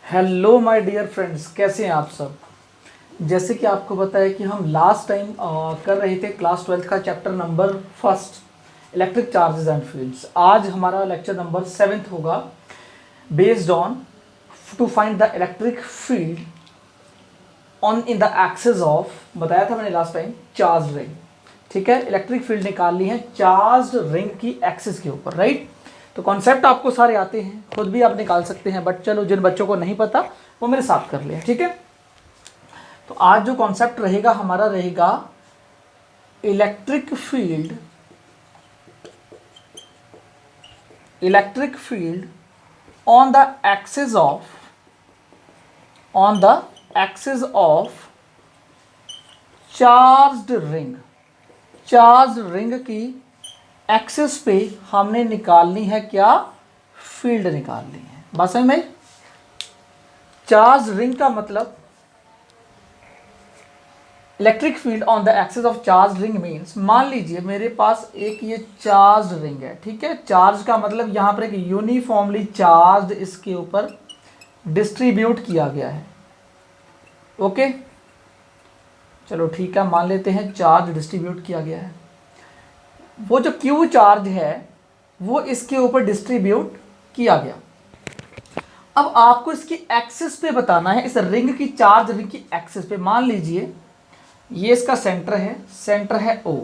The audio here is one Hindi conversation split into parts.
हेलो माय डियर फ्रेंड्स, कैसे हैं आप सब। जैसे कि आपको पता है कि हम लास्ट टाइम कर रहे थे क्लास 12th का chapter number first electric charges and fields. आज हमारा लेक्चर नंबर 7th होगा, based on to find the electric field on in the axis of, बताया था मैंने लास्ट टाइम, चार्ज रिंग। ठीक है, इलेक्ट्रिक फील्ड निकालनी है चार्ज रिंग की एक्सिस के ऊपर, राइट। तो कॉन्सेप्ट आपको सारे आते हैं, खुद भी आप निकाल सकते हैं, बट चलो जिन बच्चों को नहीं पता वो मेरे साथ कर लिया, ठीक है। तो आज जो कॉन्सेप्ट रहेगा हमारा रहेगा electric field on the axis of charge ring की एक्सिस पे हमने निकालनी है क्या, फील्ड निकालनी है। बात समझ में? चार्ज रिंग का मतलब electric field on the axis of charge ring means, मान लीजिए मेरे पास एक ये चार्ज रिंग है, ठीक है। चार्ज का मतलब यहाँ पर एक यूनिफॉर्मली चार्ज इसके ऊपर डिस्ट्रीब्यूट किया गया है। ओके, चलो ठीक है, मान लेते हैं चार्ज डिस्ट्रीब्यूट किया गया है। वो जो क्यू चार्ज है वो इसके ऊपर डिस्ट्रीब्यूट किया गया। अब आपको इसकी एक्सिस पे बताना है, इस रिंग की, चार्ज रिंग की एक्सिस पे। मान लीजिए ये इसका सेंटर है O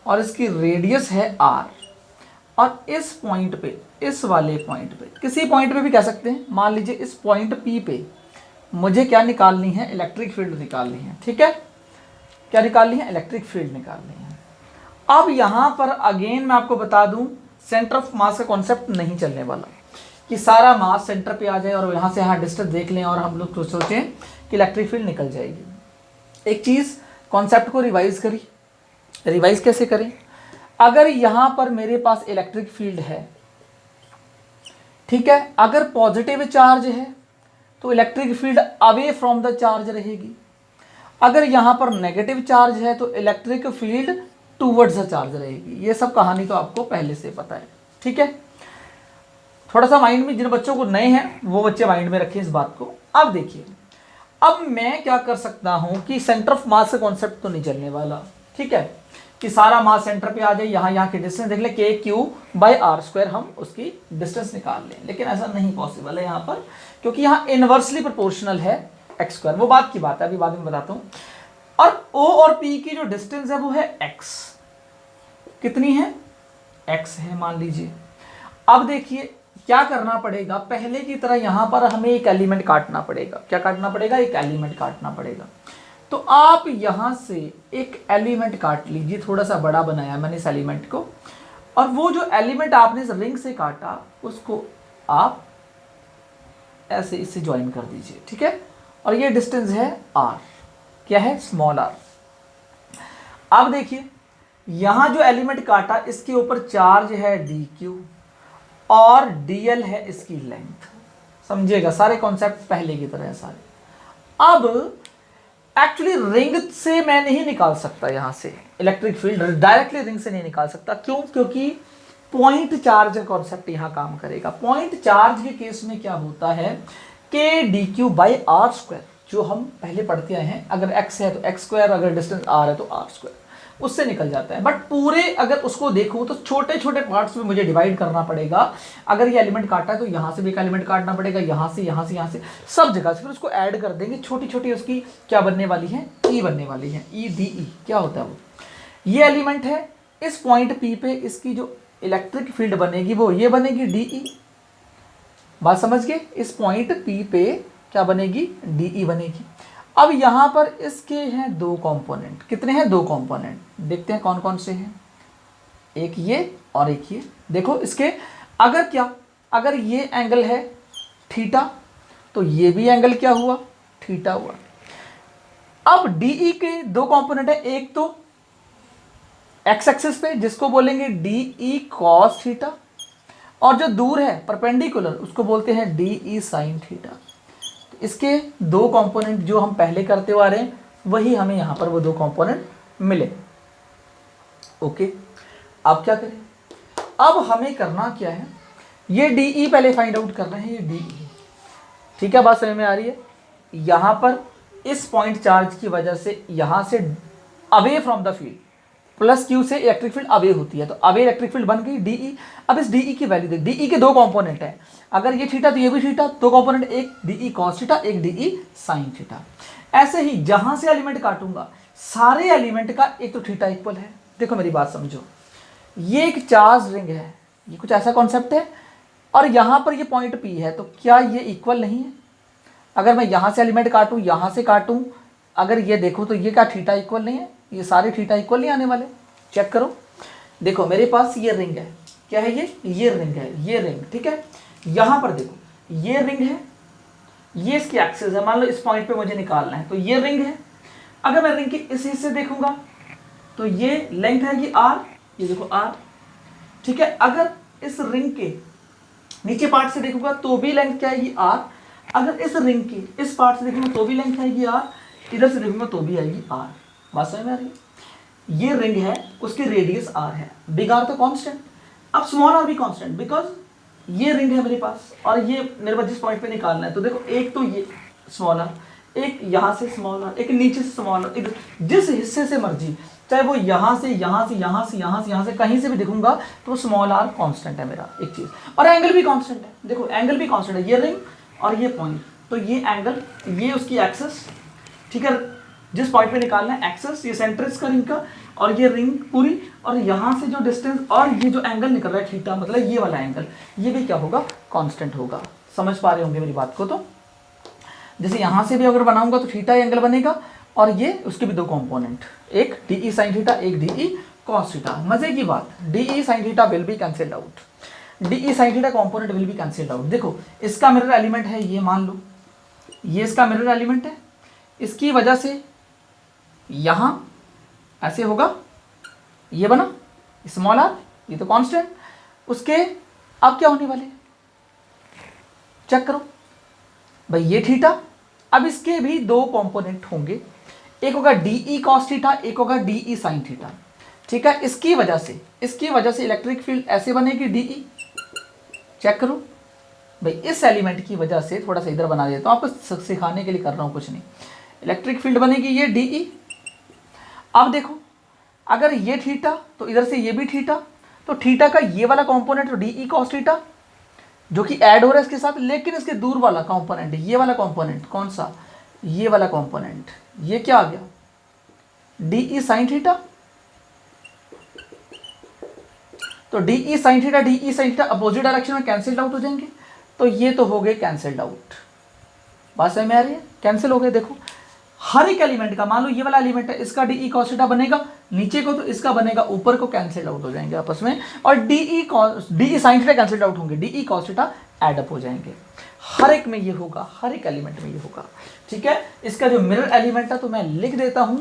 और इसकी रेडियस है R, और इस पॉइंट पे, इस वाले पॉइंट पे, किसी पॉइंट पे भी कह सकते हैं, मान लीजिए इस पॉइंट P पे मुझे क्या निकालनी है, इलेक्ट्रिक फील्ड निकालनी है। ठीक है, क्या निकालनी है, इलेक्ट्रिक फील्ड निकालनी है। अब यहाँ पर अगेन मैं आपको बता दूं, सेंटर ऑफ मास का कॉन्सेप्ट नहीं चलने वाला कि सारा मास सेंटर पे आ जाए और यहाँ से यहाँ डिस्टेंस देख लें और हम लोग तो सोचें कि इलेक्ट्रिक फील्ड निकल जाएगी। एक चीज़, कॉन्सेप्ट को रिवाइज कैसे करें। अगर यहाँ पर मेरे पास इलेक्ट्रिक फील्ड है, ठीक है, अगर पॉजिटिव चार्ज है तो electric field away from the charge रहेगी। अगर यहाँ पर नेगेटिव चार्ज है तो electric field towards the charge रहेगी। ये सब कहानी तो आपको पहले से पता है, ठीक है। थोड़ा सा माइंड में, जिन बच्चों को नए हैं वो बच्चे माइंड में रखें इस बात को। अब देखिए, अब मैं क्या कर सकता हूं कि सेंटर ऑफ मास का कॉन्सेप्ट तो नहीं चलने वाला, ठीक है, कि सारा मास सेंटर पे आ जाए, यहाँ की डिस्टेंस देख ले, KQ/R², हम उसकी डिस्टेंस निकाल लें। लेकिन ऐसा नहीं पॉसिबल है यहाँ पर, क्योंकि यहाँ इनवर्सली प्रोपोर्शनल है x²। वो बात की बात है, अभी बाद में बताता हूँ। और O और P की जो डिस्टेंस है वो है x। कितनी है, x है मान लीजिए। अब देखिए क्या करना पड़ेगा, पहले की तरह यहाँ पर हमें एक एलिमेंट काटना पड़ेगा। क्या काटना पड़ेगा, एक एलिमेंट काटना पड़ेगा। तो आप यहाँ से एक एलिमेंट काट लीजिए, थोड़ा सा बड़ा बनाया मैंने इस एलिमेंट को, और वो जो एलिमेंट आपने इस रिंग से काटा उसको आप ऐसे इससे ज्वाइन कर दीजिए, ठीक है। और ये डिस्टेंस है r, क्या है, स्मॉल r। अब देखिए यहां जो एलिमेंट काटा इसके ऊपर चार्ज है dq और dl है इसकी लेंथ। समझिएगा, सारे कॉन्सेप्ट पहले की तरह है सारे। अब एक्चुअली रिंग से मैं नहीं निकाल सकता, यहां से इलेक्ट्रिक फील्ड डायरेक्टली रिंग से नहीं निकाल सकता। क्यों? क्योंकि पॉइंट चार्ज कॉन्सेप्ट यहां काम करेगा। पॉइंट चार्ज के केस में क्या होता है, k/dq/r², जो हम पहले पढ़ते आए हैं। अगर x है तो x², अगर डिस्टेंस r है तो r², उससे निकल जाता है। बट पूरे अगर उसको देखूं तो छोटे छोटे पार्ट्स में मुझे डिवाइड करना पड़ेगा। अगर ये एलिमेंट काटा है तो यहाँ से भी एक एलिमेंट काटना पड़ेगा, यहाँ से सब जगह से, फिर उसको ऐड कर देंगे। छोटी छोटी उसकी क्या बनने वाली है, E बनने वाली है, EDE। क्या होता है वो, ये एलिमेंट है, इस पॉइंट P पे इसकी जो इलेक्ट्रिक फील्ड बनेगी वो ये बनेगी DE। बात समझ गए, इस पॉइंट P पे क्या बनेगी, DE बनेगी। अब यहाँ पर इसके हैं दो कंपोनेंट। कितने हैं, दो कंपोनेंट। देखते हैं कौन कौन से हैं, एक ये और एक ये। देखो इसके अगर क्या, अगर ये एंगल है थीटा तो ये भी एंगल क्या हुआ, थीटा हुआ। अब DE के दो कंपोनेंट है, एक तो x एक्सिस पे जिसको बोलेंगे DE cos थीटा, और जो दूर है परपेंडिकुलर उसको बोलते हैं DE sin थीटा। इसके दो कंपोनेंट जो हम पहले करते हुए आ रहे हैं वही हमें यहाँ पर वो दो कंपोनेंट मिले। ओके, अब क्या करें, अब हमें करना क्या है, ये DE पहले फाइंड आउट करना है, ये DE। ठीक है, बात समझ में आ रही है। यहाँ पर इस पॉइंट चार्ज की वजह से यहाँ से away from the field plus Q से इलेक्ट्रिक फील्ड अवे होती है, तो अवे इलेक्ट्रिक फील्ड बन गई डीई। अब इस डीई की वैल्यू देख, डीई के दो कंपोनेंट हैं, अगर ये थीटा तो ये भी थीटा, दो कंपोनेंट, एक डीई कॉस थीटा एक डीई साइन थीटा। ऐसे ही जहां से एलिमेंट काटूंगा सारे एलिमेंट का एक तो थीटा इक्वल है। देखो मेरी बात समझो, ये एक चार्ज रिंग है, ये कुछ ऐसा कॉन्सेप्ट है, और यहां पर ये पॉइंट पी है, तो क्या ये इक्वल नहीं है? अगर मैं यहां से एलिमेंट काटूं, यहां से काटूं, अगर ये देखो तो ये क्या थीटा इक्वल नहीं है? ये सारे थीटा इक्वल नहीं आने वाले। चेक करो, देखो मेरे पास ये रिंग है, क्या है ये रिंग है, ये रिंग, ठीक है। यहां पर देखो ये रिंग है, ये इसकी एक्सिस है, मान लो इस पॉइंट पे मुझे निकालना है, तो ये रिंग है। अगर मैं रिंग के इस हिस्से देखूंगा तो ये लेंथ है ये आर, ये देखो आर, ठीक है। अगर इस रिंग के नीचे पार्ट से देखूंगा तो भी लेंथ क्या आएगी आर, अगर इस रिंग के इस पार्ट से देखूंगा तो भी लेंथ आएगी आर, इधर से देखूंगा तो भी आएगी आर। बात समझ में आ रही है? ये रिंग है, उसकी रेडियस आर है, बिग आर तो कांस्टेंट, अब स्मॉल आर भी कांस्टेंट, बिकॉज ये रिंग है मेरे पास और ये मेरे पास जिस पॉइंट पे निकालना है, तो देखो एक तो ये स्मॉल आर, एक यहाँ से स्मॉल आर, एक नीचे से स्मॉल आर, जिस हिस्से से मर्जी, चाहे वो यहाँ से यहाँ से यहाँ से यहाँ से यहाँ से कहीं से भी देखूंगा तो स्मॉल आर कांस्टेंट है मेरा, एक चीज। और एंगल भी कांस्टेंट है, देखो एंगल भी कांस्टेंट है, ये रिंग और ये पॉइंट, तो ये एंगल, ये उसकी एक्सेस, ठीक है, जिस पॉइंट पे निकालना है एक्सेस, ये सेंटर इसका रिंग का, और ये रिंग पूरी, और यहाँ से जो डिस्टेंस और ये जो एंगल निकल रहा है थीटा, मतलब ये वाला एंगल, ये भी क्या होगा? कांस्टेंट होगा। समझ पा रहे होंगे मेरी बात को? तो जैसे यहाँ से भी अगर बनाऊंगा तो थीटा एंगल बनेगा, और ये उसके भी दो कंपोनेंट, एक डीई साइन थीटा एक डीई कॉस थीटा। मजे की बात, d E sine theta will be cancelled out, d E sine theta component will be cancelled out. देखो इसका मिरर एलिमेंट है, ये मान लो ये इसका मिरर एलिमेंट है, इसकी वजह से यहां ऐसे होगा, ये बना स्मॉल आर, ये तो कांस्टेंट, उसके अब क्या होने वाले, चेक करो भाई, ये थीटा, अब इसके भी दो कंपोनेंट होंगे, एक होगा डीई कॉस थीटा एक होगा डीई साइन थीटा, ठीक है। इसकी वजह से इलेक्ट्रिक फील्ड ऐसे बनेगी डीई, चेक करो भाई, इस एलिमेंट की वजह से, थोड़ा सा इधर बना देता हूं आपको सिखाने के लिए कर रहा हूं, कुछ नहीं, इलेक्ट्रिक फील्ड बनेगी ये डीई। अब देखो अगर ये थीटा तो इधर से ये भी थीटा, तो थीटा का ये वाला कंपोनेंट तो डीई कॉस थीटा जो कि ऐड हो रहा है इसके साथ, लेकिन इसके दूर वाला कंपोनेंट, ये वाला कंपोनेंट कौन सा, ये वाला कंपोनेंट, ये क्या आ गया? DE sine theta. तो DE sine theta opposite direction में कैंसिल्ड आउट हो जाएंगे, तो ये तो हो गए कैंसिल्ड आउट। बात समझ में आ रही है? कैंसिल हो गए। देखो हर एक एलिमेंट का, मान लो ये वाला एलिमेंट है, इसका डीई कॉस थीटा बनेगा नीचे को, तो इसका बनेगा ऊपर को, कैंसिल्ड आउट हो जाएंगे आपस में, और DE sine theta cancelled out होंगे, DE cos theta add up हो जाएंगे। हर एक में ये होगा, हर एक एलिमेंट में ये होगा, ठीक है। इसका जो मिरर एलिमेंट है तो मैं लिख देता हूं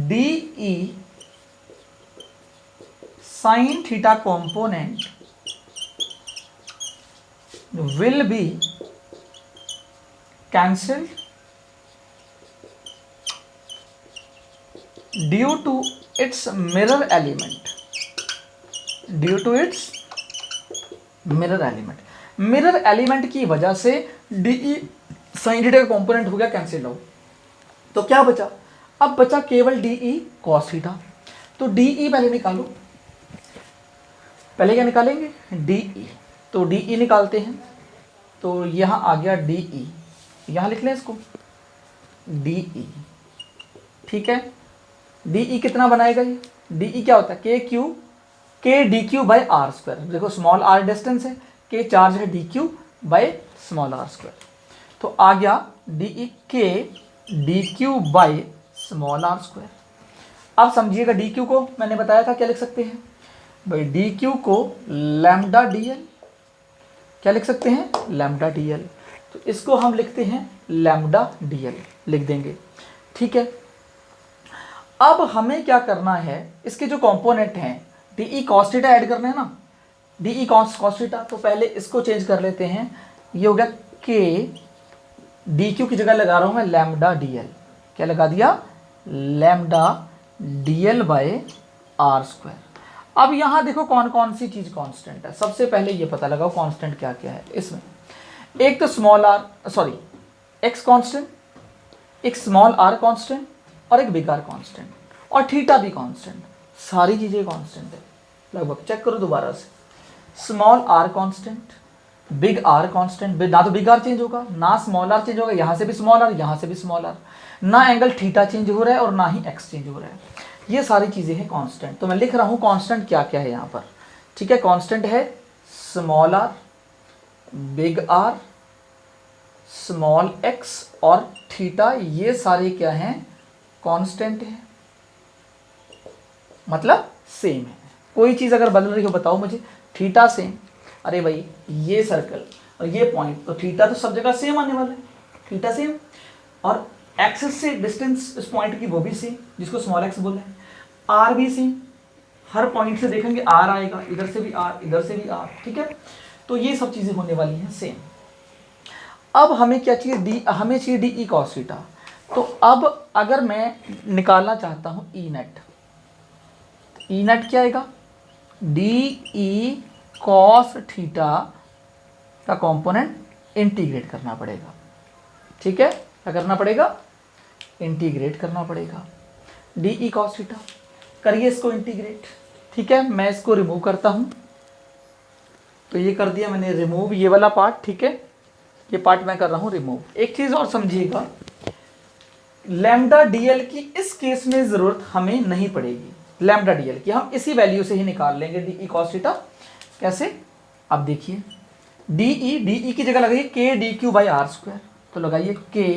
d E sine theta component will be cancelled due to its mirror element, due to its mirror element, mirror element की वजह से डीई साइन थीटा का कंपोनेंट हो गया कैंसिल आउट। तो क्या बचा? अब बचा केवल डीई कॉस थीटा। तो डीई पहले निकालो, पहले क्या निकालेंगे? डीई, तो डीई निकालते हैं, तो यहाँ आ गया डीई, यहाँ लिख लें इसको डीई, ठीक है। डीई कितना बनाएगा ये? डीई क्या होता है? K d q by r square. देखो स्मॉल आर डिस्टेंस है, के चार्ज है d q by small r square, तो आ गया d E k d q by small r square. अब समझिएगा डी क्यू को मैंने बताया था क्या लिख सकते हैं भाई, डी क्यू को लैम्डा डी एल, क्या लिख सकते हैं? Lambda d L. तो इसको हम लिखते हैं लैम्डा डी एल, लिख देंगे, ठीक है। अब हमें क्या करना है, इसके जो कंपोनेंट हैं डीई कॉस थीटा ऐड करना है ना, डीई कॉस थीटा, तो पहले इसको चेंज कर लेते हैं। ये हो गया के डी क्यू की जगह लगा रहा हूं मैं लैम्डा डी एल, क्या लगा दिया? Lambda d l by r square. अब यहां देखो कौन कौन सी चीज कांस्टेंट है, सबसे पहले ये पता लगाओ कांस्टेंट क्या क्या है इसमें। एक तो small r sorry x constant, एक स्मॉल आर कांस्टेंट और एक बिग आर कांस्टेंट और थीटा भी कांस्टेंट, सारी चीजें कांस्टेंट है लगभग। चेक करो दोबारा से, small r constant, big r constant, ना तो बिग आर चेंज होगा ना स्मॉल आर चेंज होगा, यहां से भी स्मॉल आर यहां से भी स्मॉल आर, ना एंगल थीटा चेंज हो रहा है और ना ही एक्स चेंज हो रहा है, ये सारी चीजें हैं कांस्टेंट। तो मैं लिख रहा हूं कांस्टेंट क्या क्या है यहां पर, ठीक है। कांस्टेंट है small r, big r, small x और थीटा, ये सारे क्या हैं कांस्टेंट है, मतलब सेम है। कोई चीज अगर बदल रही हो बताओ मुझे। थीटा सेम, अरे भाई ये सर्कल और ये पॉइंट, तो थीटा तो सब जगह सेम आने वाला है, थीटा सेम, और एक्सिस से डिस्टेंस इस पॉइंट की वो भी सेम, जिसको स्मॉल एक्स बोले हैं। आर भी सेम, हर पॉइंट से देखेंगे आर आएगा, इधर से भी आर, इधर से भी आर, ठीक है। तो ये सब चीजें होने वाली हैं सेम। अब हमें क्या चाहिए, डी, हमें चाहिए डी ई कॉस थीटा। तो अब अगर मैं निकालना चाहता हूं ई नेट, ई नेट क्या आएगा, डी ई कॉस थीटा का कंपोनेंट इंटीग्रेट करना पड़ेगा, ठीक है। क्या करना पड़ेगा, इंटीग्रेट करना पड़ेगा डी ई कॉस थीटा। करिए इसको इंटीग्रेट, ठीक है। मैं इसको रिमूव करता हूं, तो ये कर दिया मैंने रिमूव, ये वाला पार्ट, ठीक है, ये पार्ट मैं कर रहा हूं रिमूव। एक चीज और समझिएगा, लैम्डा डीएल की इस केस में जरूरत हमें नहीं पड़ेगी, लैम्डा डीएल की हम इसी वैल्यू से ही निकाल लेंगे डी ई कॉस थीटा। कैसे, अब देखिए, डी की जगह लगाइए k d q by r square, तो लगाइए k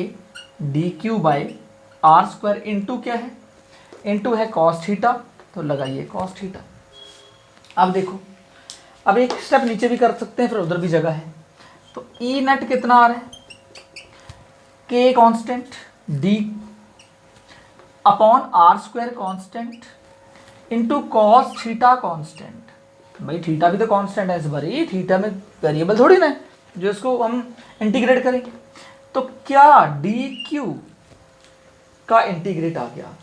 d q by r square into क्या है, इंटू है कॉस थीटा, तो लगाइए कॉस थीटा। अब देखो, अब एक स्टेप नीचे भी कर सकते हैं, फिर उधर भी जगह है। तो ई नेट कितना आ रहा है, k constant, d upon r square constant into cos theta constant. भाई थीटा भी तो कांस्टेंट है इस बार, ये थीटा में वेरिएबल थोड़ी ना जो इसको हम इंटीग्रेट करेंगे। तो क्या डी क्यू का इंटीग्रेट आ गया,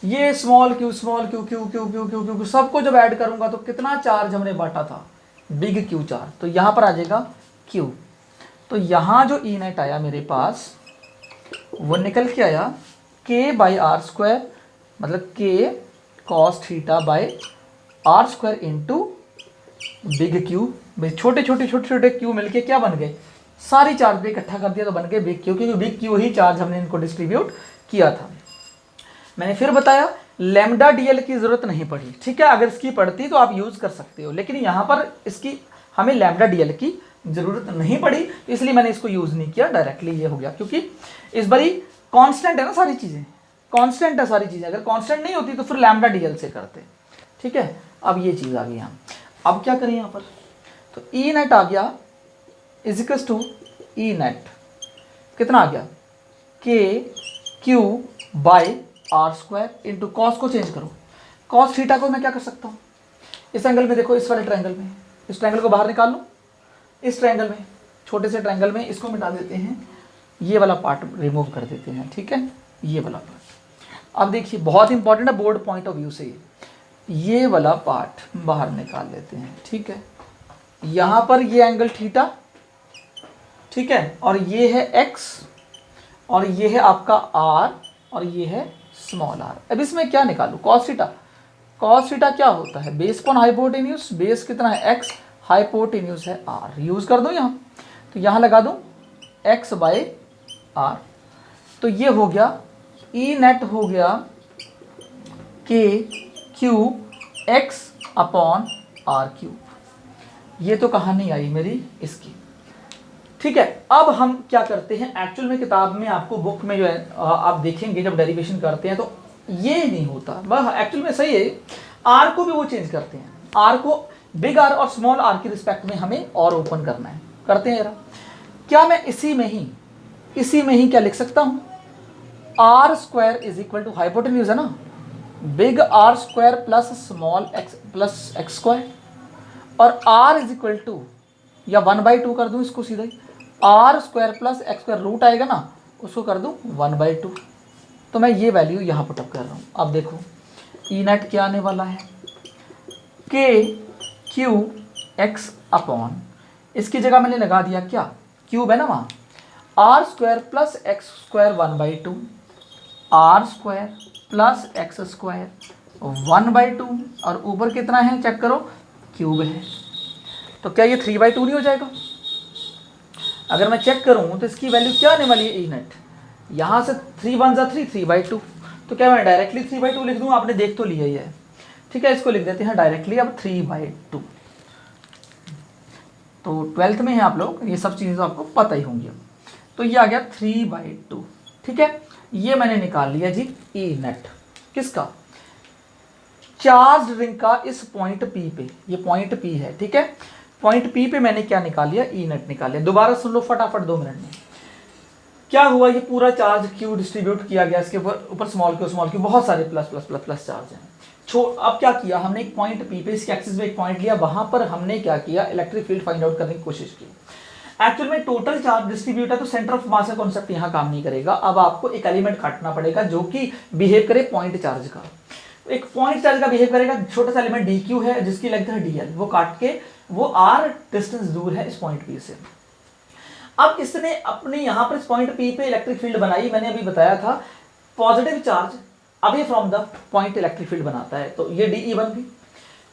ये small Q Q Q Q Q Q Q सबको जब ऐड करूंगा तो कितना चार्ज हमने बांटा था, बिग क्यू चार्ज, तो यहां पर आ जाएगा क्यू। तो यहां जो ई नेट आया मेरे पास वो निकल के आया के बाई आर स्क्वायर, मतलब k cos theta by r square into big q. छोटे छोटे छोटे छोटे क्यू मिलके क्या बन गए, सारी चार्ज पे इकट्ठा कर दिया तो बन गए बिग क्यू, क्योंकि बिग क्यू ही चार्ज हमने इनको डिस्ट्रीब्यूट किया था। मैंने फिर बताया लैम्डा डीएल की जरूरत नहीं पड़ी, ठीक है। अगर इसकी पड़ती तो आप यूज कर सकते हो, लेकिन यहां पर इसकी हमें लैम्डा डीएल की जरूरत नहीं पड़ी, इसलिए मैंने इसको यूज नहीं किया, डायरेक्टली ये हो गया। क्योंकि इस बारी कांस्टेंट है ना, सारी चीजें कांस्टेंट है, सारी चीजें अगर कांस्टेंट नहीं होती तो फिर लैम्डा डीएल से करते, ठीक है। अब ये चीज आ गई यहाँ, अब क्या करें यहाँ पर, तो ई नेट आ गया इजिकल्स टू ई नेट कितना आ गया, k q by r square into cos को चेंज करो, कॉस थीटा को मैं क्या कर सकता हूँ, इस एंगल में देखो, इस वाले ट्रायंगल में, इस ट्रायंगल को बाहर निकाल लो, इस ट्रायंगल में, छोटे से ट्रायंगल में इसको मिटा देते हैं, ये वाला पार्ट रिमूव कर देते हैं, ठीक है, ये वाला पार्ट। अब देखिए बहुत इंपॉर्टेंट है बोर्ड पॉइंट ऑफ व्यू से, ये वाला पार्ट बाहर निकाल लेते हैं, ठीक है। यहां पर ये एंगल थीटा, ठीक है, और ये है एक्स, और ये है आपका आर, और ये है स्मॉल आर। अब इसमें क्या निकालूं, कॉस थीटा, कॉस थीटा क्या होता है, बेस अपॉन हाइपोटेन्यूज, बेस कितना है एक्स, हाइपोटेन्यूज है आर, यूज कर दूं यहाँ, तो यहाँ लगा दूं एक्स बाई आर, तो ये हो गया ई नेट हो गया k q x upon r cube. ये तो कहानी आई मेरी इसकी, ठीक है। अब हम क्या करते हैं, एक्चुअल में किताब में आपको बुक में जो है आप देखेंगे जब डेरिवेशन करते हैं तो ये नहीं होता, बस एक्चुअल में सही है, आर को भी वो चेंज करते हैं, आर को बिग आर और स्मॉल आर की रिस्पेक्ट में हमें और ओपन करना है, करते हैं जरा। क्या मैं इसी में ही क्या लिख सकता हूं, r square is equal to hypotenuse है ना, big r square plus small x plus x square, और आर इज इक्वल टू, या 1/2 कर दूं इसको सीधा ही, r square plus x square, root आएगा ना उसको कर दूं 1/2। तो मैं ये वैल्यू यहाँ पुटअप कर रहा हूँ। अब देखो ई नेट क्या आने वाला है, के क्यू एक्स अपॉन, इसकी जगह मैंने लगा दिया क्या, क्यूब है ना वहाँ, r square plus x square 1/2, r square plus x square 1/2, और ऊपर कितना है चेक करो, क्यूब है। तो क्या ये 3/2 नहीं हो जाएगा? अगर मैं चेक करूँ तो इसकी वैल्यू क्या आने वाली है, ई नेट, यहाँ से 3 1 जा 3, 3/2। तो क्या मैं डायरेक्टली 3/2 लिख दूँ? आपने देख तो लिया ही है, ठीक है, इसको लिख देते हैं डायरेक्टली अब 3/2। तो 12th में है आप लोग, ये सब चीज़ें तो आपको पता ही होंगी। तो ये आ गया 3/2, ठीक है। ये मैंने निकाल लिया जी ई नेट, किसका? चार्ज रिंग का इस पॉइंट पी पे, ये पॉइंट पी है, ठीक है। पॉइंट पी पे मैंने क्या निकाल लिया, ई नेट निकाल लिया। दोबारा सुन लो फटाफट 2 मिनट में। क्या हुआ, ये पूरा चार्ज क्यू डिस्ट्रीब्यूट किया गया, इसके ऊपर स्मॉल क्यू बहुत सारे plus plus plus plus charge हैं। अब क्या किया हमने, एक पॉइंट पी पे, इसके एक्सिस में एक पॉइंट लिया, वहां पर हमने क्या किया, इलेक्ट्रिक फील्ड फाइंड आउट करने की कोशिश की। एक्चुअल में टोटल चार्ज डिस्ट्रीब्यूट है, तो सेंटर ऑफ मास का कॉन्सेप्ट यहाँ काम नहीं करेगा। अब आपको एक एलिमेंट काटना पड़ेगा जो कि बिहेव करे पॉइंट चार्ज का। एक पॉइंट चार्ज का बिहेव करेगा, छोटा सा एलिमेंट डी क्यू है जिसकी लेंथ है डीएल, वो काट के वो आर डिस्टेंस दूर है इस पॉइंट पी से। अब इसने अपने यहाँ पर इस पॉइंट पी पे इलेक्ट्रिक फील्ड बनाई, मैंने अभी बताया था positive charge away from the point electric field बनाता है, तो ये डी बन गई,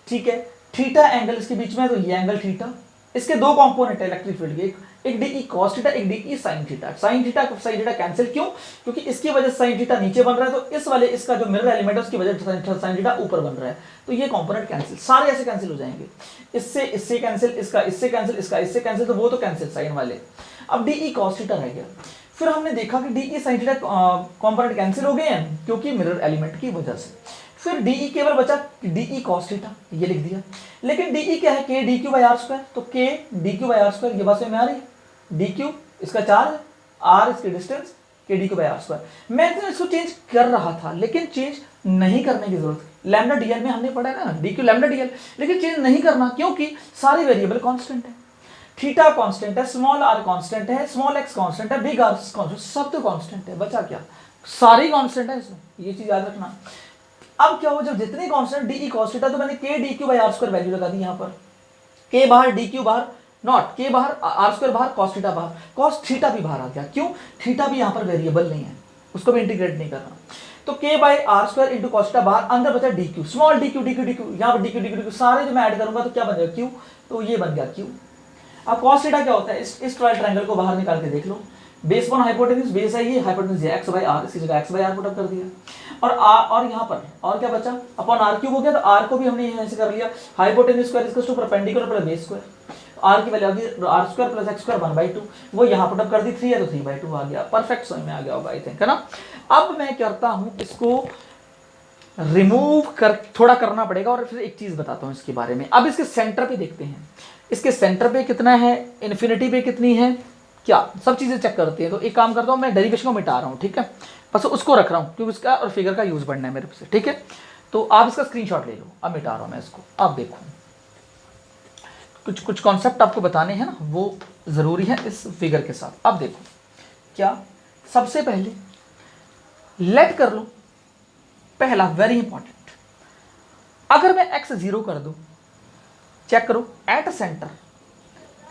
ठीक है। थीटा एंगल इसके बीच में, तो ये एंगल थीटा। इसके 2 कंपोनेंट है इलेक्ट्रिक फील्ड के, एक डी कॉस थीटा, एक D sine theta. Sine theta cancel, क्यों? क्योंकि इसकी वजह से साइन थीटा नीचे बन रहा है, तो इस वाले इसका जो मिरर एलिमेंट है उसकी वजह से साइन थीटा ऊपर बन रहा है, तो ये कंपोनेंट कैंसिल, सारे ऐसे कैंसिल हो जाएंगे। इससे कैंसिल, इसका इससे कैंसिल, इसका इससे कैंसिल, तो वो तो कैंसिल साइन वाले। अब डी कॉस थीटा रह गया। फिर हमने देखा कि D sign theta component cancel हो गए हैं क्योंकि मिरर एलिमेंट की वजह से। फिर डी केवल बचा डी कॉस थीटा, ये लिख दिया। लेकिन डी क्या है, k d q by r square, तो k d q by r square, ये बात समझ में आ रही है। डी क्यू इसका चार्ज, आर इसकी distance, k d q by r square. मैं तो इसको चेंज कर रहा था, लेकिन चेंज नहीं करने की जरूरत। लैम्डा डीएल में हमने पढ़ा है ना, डी क्यू लैम्डा डीएल, लेकिन चेंज नहीं करना क्योंकि सारी वेरिएबल कांस्टेंट है। थीटा कांस्टेंट है, स्मॉल आर कांस्टेंट है, स्मॉल एक्स कांस्टेंट है, बिग आर कांस्टेंट, सब तो कांस्टेंट है, बचा क्या, सारी कांस्टेंट है इसमें, ये चीज याद रखना। अब क्या हो, जब जितने कांस्टेंट डी कॉस थीटा, तो मैंने k d q by r square value लगा दी यहाँ पर, के बाहर डी क्यू बाहर, नॉट के बाहर आर स्क्वायर बाहर, कॉस थीटा बाहर, कॉस थीटा भी बाहर आ गया, क्यों? थीटा भी यहाँ पर वेरिएबल नहीं है, उसको भी इंटीग्रेट नहीं करना। तो k by r square into cos theta बाहर, अंदर बचा d q, small d q d q d q, यहाँ पर डी क्यू डी क्यू सारे जो मैं ऐड करूंगा तो क्या बन जाएगा, क्यू, तो ये बन गया क्यू। अब कॉस थीटा क्या होता है, इस ट्रायंगल को बाहर निकाल के देख लो, बेस अपॉन हाइपोटेन्यूज, बेस है ये, हाइपोटेन्यूज है एक्स बाई आर, इसी जगह x by r put up कर दिया, और यहाँ पर और क्या बचा, अपॉन आर क्यूब हो गया, तो आर को भी हमने यहाँ से कर लिया, hypotenuse square equals to perpendicular plus base square, r की वैल्यू आ गई r square plus x square 1/2, वो यहाँ पुट अप कर दी, 3 है तो 3/2 आ गया, परफेक्ट समझ में आ गया होगा आई थिंक, है ना। अब मैं करता हूँ इसको रिमूव कर, थोड़ा करना पड़ेगा, और फिर एक चीज बताता हूँ इसके बारे में। अब इसके सेंटर पे देखते हैं, इसके सेंटर पे कितना है, इन्फिनिटी पे कितनी है, क्या सब चीजें चेक करते हैं। तो एक काम करता हूँ, मैं डेरिवेशन को मिटा रहा हूँ, ठीक है, बस उसको रख रहा हूँ क्योंकि उसका और फिगर का यूज बढ़ना है मेरे से, ठीक है। तो आप इसका स्क्रीनशॉट ले लो, अब मिटा रहा हूँ मैं इसको। अब देखो कुछ कॉन्सेप्ट आपको बताने हैं ना, वो जरूरी है इस फिगर के साथ। अब देखो क्या, सबसे पहले लेट कर लो, पहला वेरी इंपॉर्टेंट, अगर मैं x 0 कर दूं, चेक करो एट सेंटर,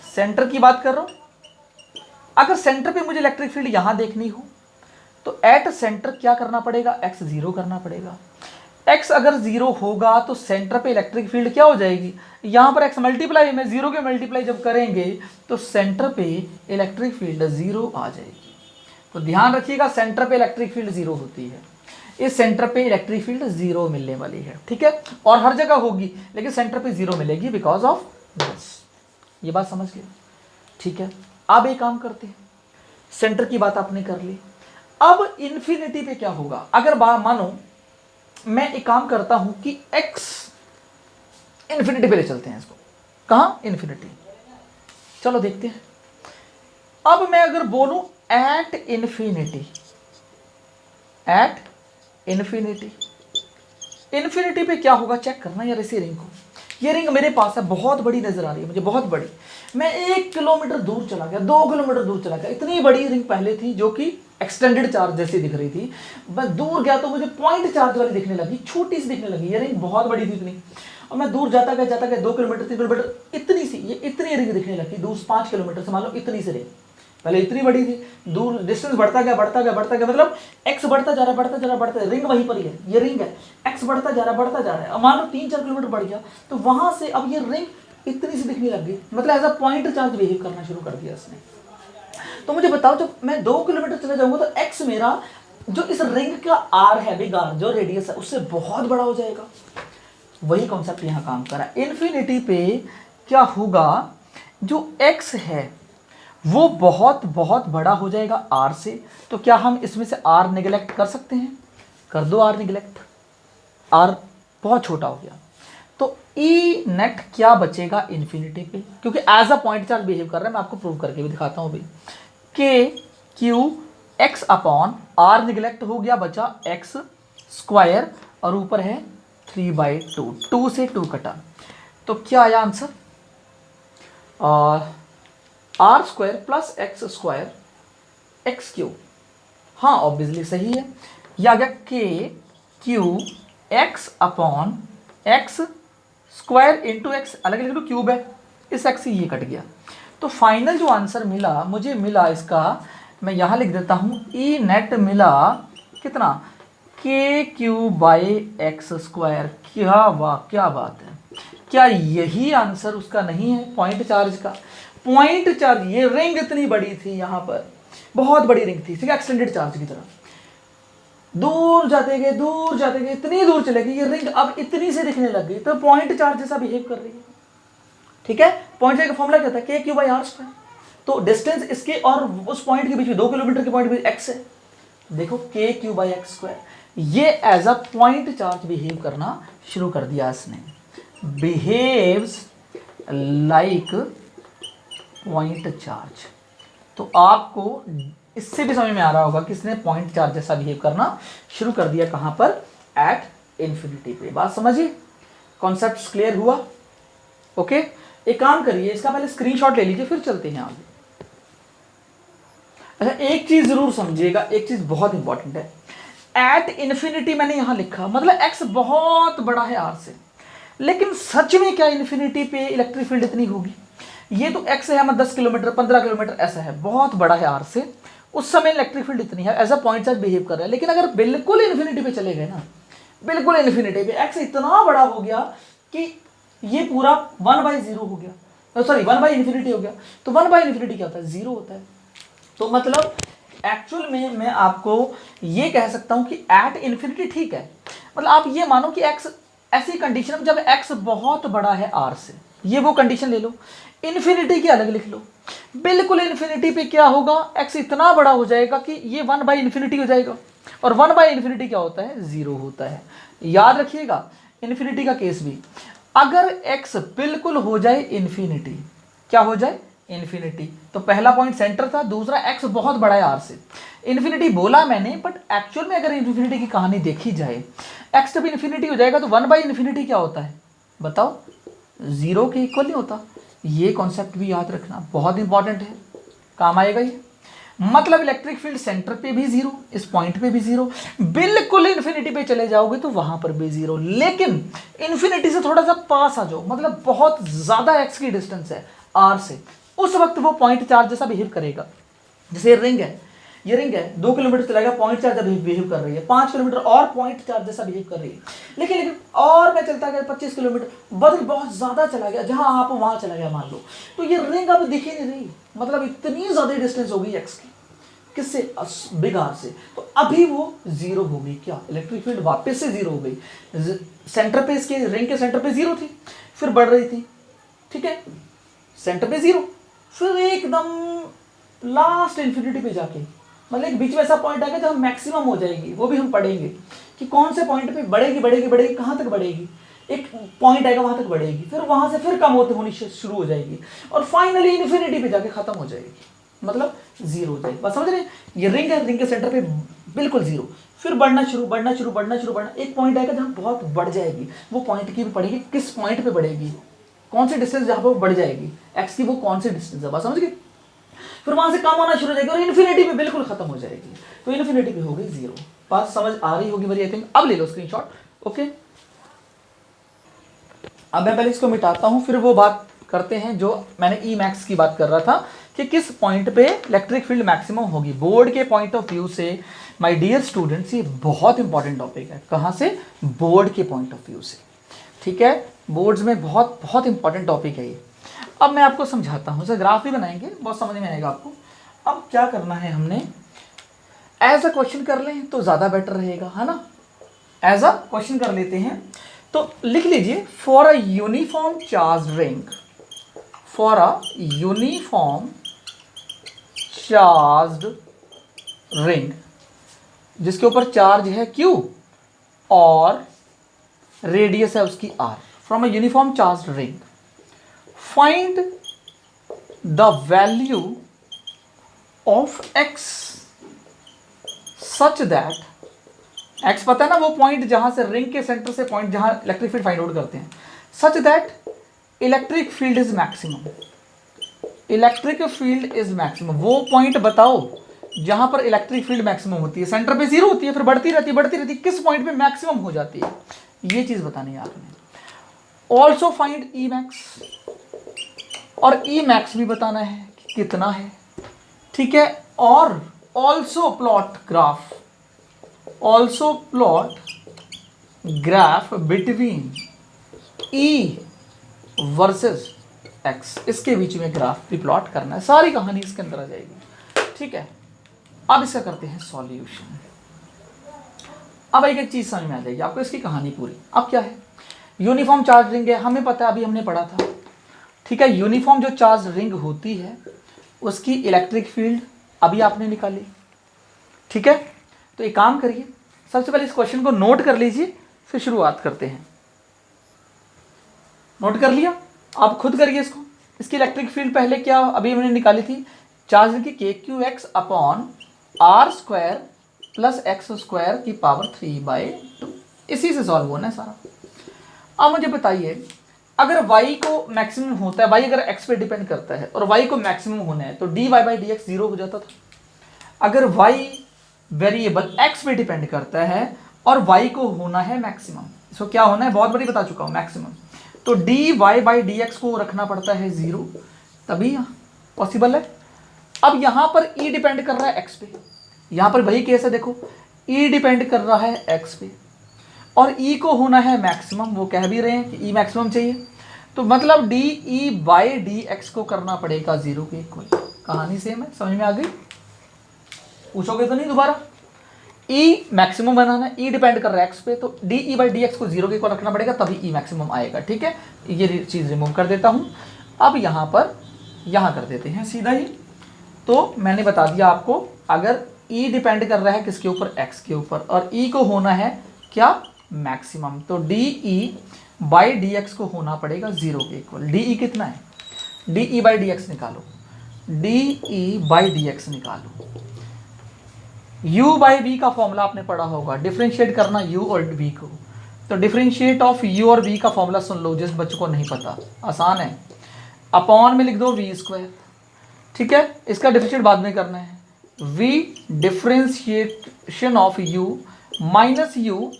सेंटर की बात कर रहा हूं, अगर सेंटर पे मुझे इलेक्ट्रिक फील्ड यहां देखनी हो तो एट सेंटर क्या करना पड़ेगा, x 0 करना पड़ेगा। x अगर 0 होगा तो सेंटर पे इलेक्ट्रिक फील्ड क्या हो जाएगी, यहां पर x मल्टीप्लाई में 0 के मल्टीप्लाई जब करेंगे तो सेंटर पे इलेक्ट्रिक फील्ड 0 आ जाएगी। तो ध्यान रखिएगा, सेंटर पे इलेक्ट्रिक फील्ड 0 होती है, इस सेंटर पे इलेक्ट्रिक फील्ड 0 मिलने वाली है, ठीक है, और हर जगह होगी लेकिन सेंटर पे 0 मिलेगी बिकॉज ऑफ दिस। ये बात समझ गए, ठीक है। अब एक काम करते हैं, सेंटर की बात आपने कर ली, अब इन्फिनिटी पे क्या होगा, अगर मानो मैं एक काम करता हूं कि x इन्फिनिटी पे ले चलते हैं इसको, कहां, इन्फिनिटी, चलो देखते हैं। अब मैं अगर बोलूं at infinity, at infinity, infinity पे क्या होगा चेक करना यार। इसी रिंग को, ये रिंग मेरे पास है, बहुत बड़ी नजर आ रही है मुझे, बहुत बड़ी, मैं 1 किलोमीटर दूर चला गया, 2 किलोमीटर दूर चला गया, इतनी बड़ी रिंग पहले थी जो कि एक्सटेंडेड चार्ज जैसी दिख रही थी, मैं दूर गया तो मुझे पॉइंट चार्ज वाली दिखने लगी, छोटी सी दिखने लगी, ये रिंग बहुत बड़ी थी इतनी, और मैं दूर जाता गया 2 किलोमीटर 3 किलोमीटर, इतनी सी ये इतनी रिंग दिखने लगी, दूर 5 किलोमीटर से मान लो इतनी सी रिंग, पहले इतनी बड़ी थी, दूर डिस्टेंस बढ़ता गया मतलब x बढ़ता जा रहा है, रिंग वहीं पर ही है, ये रिंग है, x बढ़ता जा रहा है। अब मान लो 3-4 किलोमीटर बढ़ गया तो वहां से अब ये रिंग इतनी सी दिखने लग गई, मतलब as a point charge behave करना शुरू कर दिया इसने। तो मुझे बताओ जब मैं 2 किलोमीटर चले जाऊंगा तो x मेरा जो इस रिंग का r है, बिग R जो रेडियस है उससे बहुत बड़ा हो जाएगा। वही कॉन्सेप्ट यहां काम कर रहा है। इन्फिनिटी पे क्या होगा, जो x है वो बहुत बहुत बड़ा हो जाएगा r से। तो क्या हम इसमें से r निगलेक्ट कर सकते हैं? कर दो r निगलेक्ट, r बहुत छोटा हो गया। तो ई नेट क्या बचेगा इन्फिनिटी पे, क्योंकि as a point charge behave कर रहा है। मैं आपको प्रूव करके भी दिखाता हूं भाई। K q x upon r neglect हो गया, बचा एक्स स्क्वायर और ऊपर है 3/2, 2 से 2 कटा। तो क्या आया answer, r square plus x square x q. हाँ ऑब्वियसली सही है। यह आ गया k q x upon x square into x, अलग लिख लो क्यूब है, इस एक्स से ये कट गया। तो फाइनल जो आंसर मिला मुझे मिला इसका, मैं यहाँ लिख देता हूँ, ई नेट मिला कितना, के क्यू बाई एक्स स्क्वायर। क्या बात है, क्या यही आंसर उसका नहीं है पॉइंट चार्ज का? पॉइंट चार्ज, ये रिंग इतनी बड़ी थी, यहाँ पर बहुत बड़ी रिंग थी, ठीक है, एक्सटेंडेड चार्ज की तरह। दूर जाते गए इतनी दूर चले गए, ये रिंग अब इतनी से दिखने लग गई, तो पॉइंट चार्ज जैसा बिहेव कर रही है। ठीक है, पॉइंट चार्ज का फॉर्मूला क्या था, के क्यू बाई आर स्क्वायर। तो डिस्टेंस इसके और उस पॉइंट के बीच में 2 किलोमीटर के पॉइंट के बीच एक्स है, देखो k q by x square. ये as a point charge behave करना शुरू कर दिया इसने, बिहेव्स लाइक पॉइंट चार्ज। तो आपको इससे भी समझ में आ रहा होगा कि इसने पॉइंट चार्ज जैसा बिहेव करना शुरू कर दिया, कहां पर, एट इन्फिनिटी पे। बात समझिए, कॉन्सेप्ट क्लियर हुआ? ओके, एक काम करिए, इसका पहले स्क्रीनशॉट ले लीजिए, फिर चलते हैं आगे। अच्छा, एक चीज जरूर समझिएगा, एक चीज बहुत इंपॉर्टेंट है। एट इन्फिनिटी मैंने यहां लिखा, मतलब एक्स बहुत बड़ा है आर से, लेकिन सच में क्या इन्फिनिटी पे इलेक्ट्रिक फील्ड इतनी होगी? ये तो एक्स है, मतलब 10 किलोमीटर 15 किलोमीटर ऐसा है, बहुत बड़ा है आर से, उस समय इलेक्ट्रिक फील्ड इतनी है, as a point charge behave कर रहा है। लेकिन अगर बिल्कुल इन्फिनिटी पे चले गए ना, बिल्कुल इन्फिनिटी पे एक्स इतना बड़ा हो गया कि ये पूरा 1/0 हो गया, सॉरी 1/इन्फिनिटी हो गया। तो 1/इन्फिनिटी क्या होता है, 0 होता है। तो मतलब एक्चुअल में मैं आपको ये कह सकता हूं कि एट इन्फिनिटी ठीक है, मतलब आप ये मानो कि एक्स ऐसी कंडीशन में जब एक्स बहुत बड़ा है आर से, ये वो कंडीशन ले लो, इन्फिनिटी की अलग लिख लो। बिल्कुल इन्फिनिटी पे क्या होगा, एक्स इतना बड़ा हो जाएगा कि ये 1/इन्फिनिटी हो जाएगा, और 1/इन्फिनिटी क्या होता है, 0 होता है। याद रखिएगा इन्फिनिटी का केस भी, अगर एक्स बिल्कुल हो जाए इन्फिनिटी, क्या हो जाए, इन्फिनिटी, तो पहला पॉइंट सेंटर था, दूसरा एक्स बहुत बड़ा है आर से। इन्फिनिटी बोला मैंने, बट एक्चुअल में अगर इन्फिनिटी की कहानी देखी जाए, एक्स जब इन्फिनिटी हो जाएगा तो 1/इन्फिनिटी क्या होता है बताओ, 0 के इक्वल नहीं होता। ये कॉन्सेप्ट भी याद रखना, बहुत इंपॉर्टेंट है, काम आएगा ये। मतलब इलेक्ट्रिक फील्ड सेंटर पे भी 0, इस पॉइंट पे भी 0, बिल्कुल इन्फिनिटी पे चले जाओगे तो वहां पर भी 0, लेकिन इन्फिनिटी से थोड़ा सा पास आ जाओ, मतलब बहुत ज्यादा एक्स की डिस्टेंस है आर से, उस वक्त वो पॉइंट चार्ज जैसा बिहेव करेगा। जैसे रिंग है, ये रिंग है, 2 किलोमीटर चला गया, पॉइंट चार्ज बिहेव कर रही है, 5 किलोमीटर और पॉइंट चार्ज जैसा बिहेव कर रही है, लेकिन और मैं चलता गया 25 किलोमीटर, बदल बहुत ज्यादा चला गया, जहां आप वहां चला गया मान लो, तो ये रिंग अब दिख ही नहीं रही, मतलब इतनी ज्यादा डिस्टेंस हो गई एक्स की, किससे, बिग आर से। तो अभी वो 0 हो गई, क्या इलेक्ट्रिक फील्ड वापस से 0 हो गई। सेंटर पे, इसके रिंग के सेंटर पे 0 थी, फिर बढ़ रही थी, ठीक है, सेंटर पे 0, फिर एकदम लास्ट इन्फिनिटी पे जाके, मतलब एक बीच में ऐसा पॉइंट आएगा जब मैक्सिमम हो जाएगी, वो भी हम पढ़ेंगे कि कौन से पॉइंट पे बढ़ेगी, कहां तक बढ़ेगी, एक पॉइंट आएगा वहां तक बढ़ेगी, फिर वहां से फिर कम होते होनी शुरू हो जाएगी, और फाइनली इन्फिनिटी पे जाके खत्म हो जाएगी, मतलब 0 हो जाएगी। बस समझ रहे हैं, ये रिंग है, रिंग के सेंटर पे बिल्कुल 0, फिर बढ़ना शुरू, एक पॉइंट आएगा जहां बहुत बढ़ जाएगी, वो पॉइंट की भी पड़ेगी, किस पॉइंट पे बढ़ेगी, कौन सी डिस्टेंस जहां पर बढ़ जाएगी एक्स की, वो कौन सी डिस्टेंस है, बस समझ गए। फिर वहां से कम होना शुरू हो जाएगी और इन्फिनिटी पे बिल्कुल खत्म हो जाएगी, तो इन्फिनिटी पे हो गई 0। बात समझ आ रही होगी मेरी, आई थिंक। अब ले लो स्क्रीनशॉट, ओके। अब मैं पहले इसको मिटाता हूं, फिर वो बात करते हैं जो मैंने ई मैक्स की बात कर रहा था कि किस पॉइंट पे इलेक्ट्रिक फील्ड मैक्सिमम होगी। बोर्ड के पॉइंट ऑफ व्यू से माय डियर स्टूडेंट्स ये बहुत इंपॉर्टेंट टॉपिक है। कहाँ से? बोर्ड के पॉइंट ऑफ व्यू से, ठीक है। बोर्ड्स में बहुत बहुत इंपॉर्टेंट टॉपिक है ये। अब मैं आपको समझाता हूँ, इसे ग्राफ भी बनाएंगे, बहुत समझ में आएगा आपको। अब क्या करना है, हमने एज अ क्वेश्चन कर लें तो ज़्यादा बेटर रहेगा, है ना। एज अ क्वेश्चन कर लेते हैं, तो लिख लीजिए for a uniform charge ring, for a uniform charge ring जिसके ऊपर चार्ज है Q और रेडियस है उसकी R, from a uniform charge ring find the value of x such that, x पता है ना वो पॉइंट जहां से रिंग के सेंटर से पॉइंट जहां इलेक्ट्रिक फील्ड फाइंड आउट करते हैं, such that electric field is maximum, electric field is maximum. वो पॉइंट बताओ जहां पर इलेक्ट्रिक फील्ड मैक्सिमम होती है, सेंटर पे 0 होती है, फिर बढ़ती रहती, किस पॉइंट पे मैक्सिमम हो जाती है, ये चीज बतानी है आपने। ऑल्सो फाइंड ई मैक्स, और ई मैक्स भी बताना है कि कितना है, ठीक है। और also plot graph, also plot graph between ई वर्सेस एक्स, इसके बीच में ग्राफ भी प्लॉट करना है। सारी कहानी इसके अंदर आ जाएगी, ठीक है। अब इसका करते हैं सॉल्यूशन। अब एक चीज समझ में आ जाएगी आपको, इसकी कहानी पूरी। अब क्या है, यूनिफॉर्म चार्ज रिंग है, हमें पता है, अभी हमने पढ़ा था, ठीक है। यूनिफॉर्म जो चार्ज रिंग होती है उसकी इलेक्ट्रिक फील्ड अभी आपने निकाली, ठीक है। तो एक काम करिए, सबसे पहले इस क्वेश्चन को नोट कर लीजिए, फिर शुरुआत करते हैं। नोट कर लिया? आप खुद करिए इसको। इसकी इलेक्ट्रिक फील्ड पहले क्या अभी हमने निकाली थी, चार्ज रिंग की KQX upon R² plus X² की पावर 3/2, इसी से सॉल्व होना है सारा। अब मुझे बताइए, अगर y को मैक्सिमम होता है, y अगर x पे डिपेंड करता है और y को मैक्सिमम होना है तो dy/dx 0 हो जाता था। अगर y वेरिएबल x पे डिपेंड करता है और y को होना है मैक्सिमम, इसको क्या होना है बहुत बड़ी बता चुका हूँ, मैक्सिमम, तो dy/dx को रखना पड़ता है 0, तभी पॉसिबल है। अब यहां पर e डिपेंड कर रहा है x पे, यहां पर वही केस है, देखो e डिपेंड कर रहा है x पे और e को होना है मैक्सिमम, वो कह भी रहे हैं कि e मैक्सिमम चाहिए, तो मतलब de/dx को करना पड़ेगा 0 के इक्वल। कहानी सेम है, समझ में आ गई? पूछोगे तो नहीं दोबारा। e मैक्सिमम बनाना है, e डिपेंड कर रहा है x पे, तो de/dx को 0 के इक्वल रखना पड़ेगा, तभी e मैक्सिमम आएगा, ठीक है। ये चीज रिमूव कर देता हूं। अब यहां पर यहां कर देते हैं सीधा ही। तो मैंने बता दिया आपको, अगर e डिपेंड कर रहा है किसके ऊपर, x के ऊपर, और e को होना है क्या, मैक्सिमम, तो de/dx को होना पड़ेगा 0 के इक्वल। de कितना है, de/dx निकालो, de/dx निकालो। u/v का फॉर्मूला आपने पढ़ा होगा, डिफरेंशिएट करना u और v को, तो डिफरेंशिएट ऑफ u और v का फॉर्मूला सुन लो जिस बच्चों को नहीं पता, आसान है। अपॉन में लिख दो v², ठीक है। इसका डिफरेंशिएट बाद में करना है, v differentiation of u minus u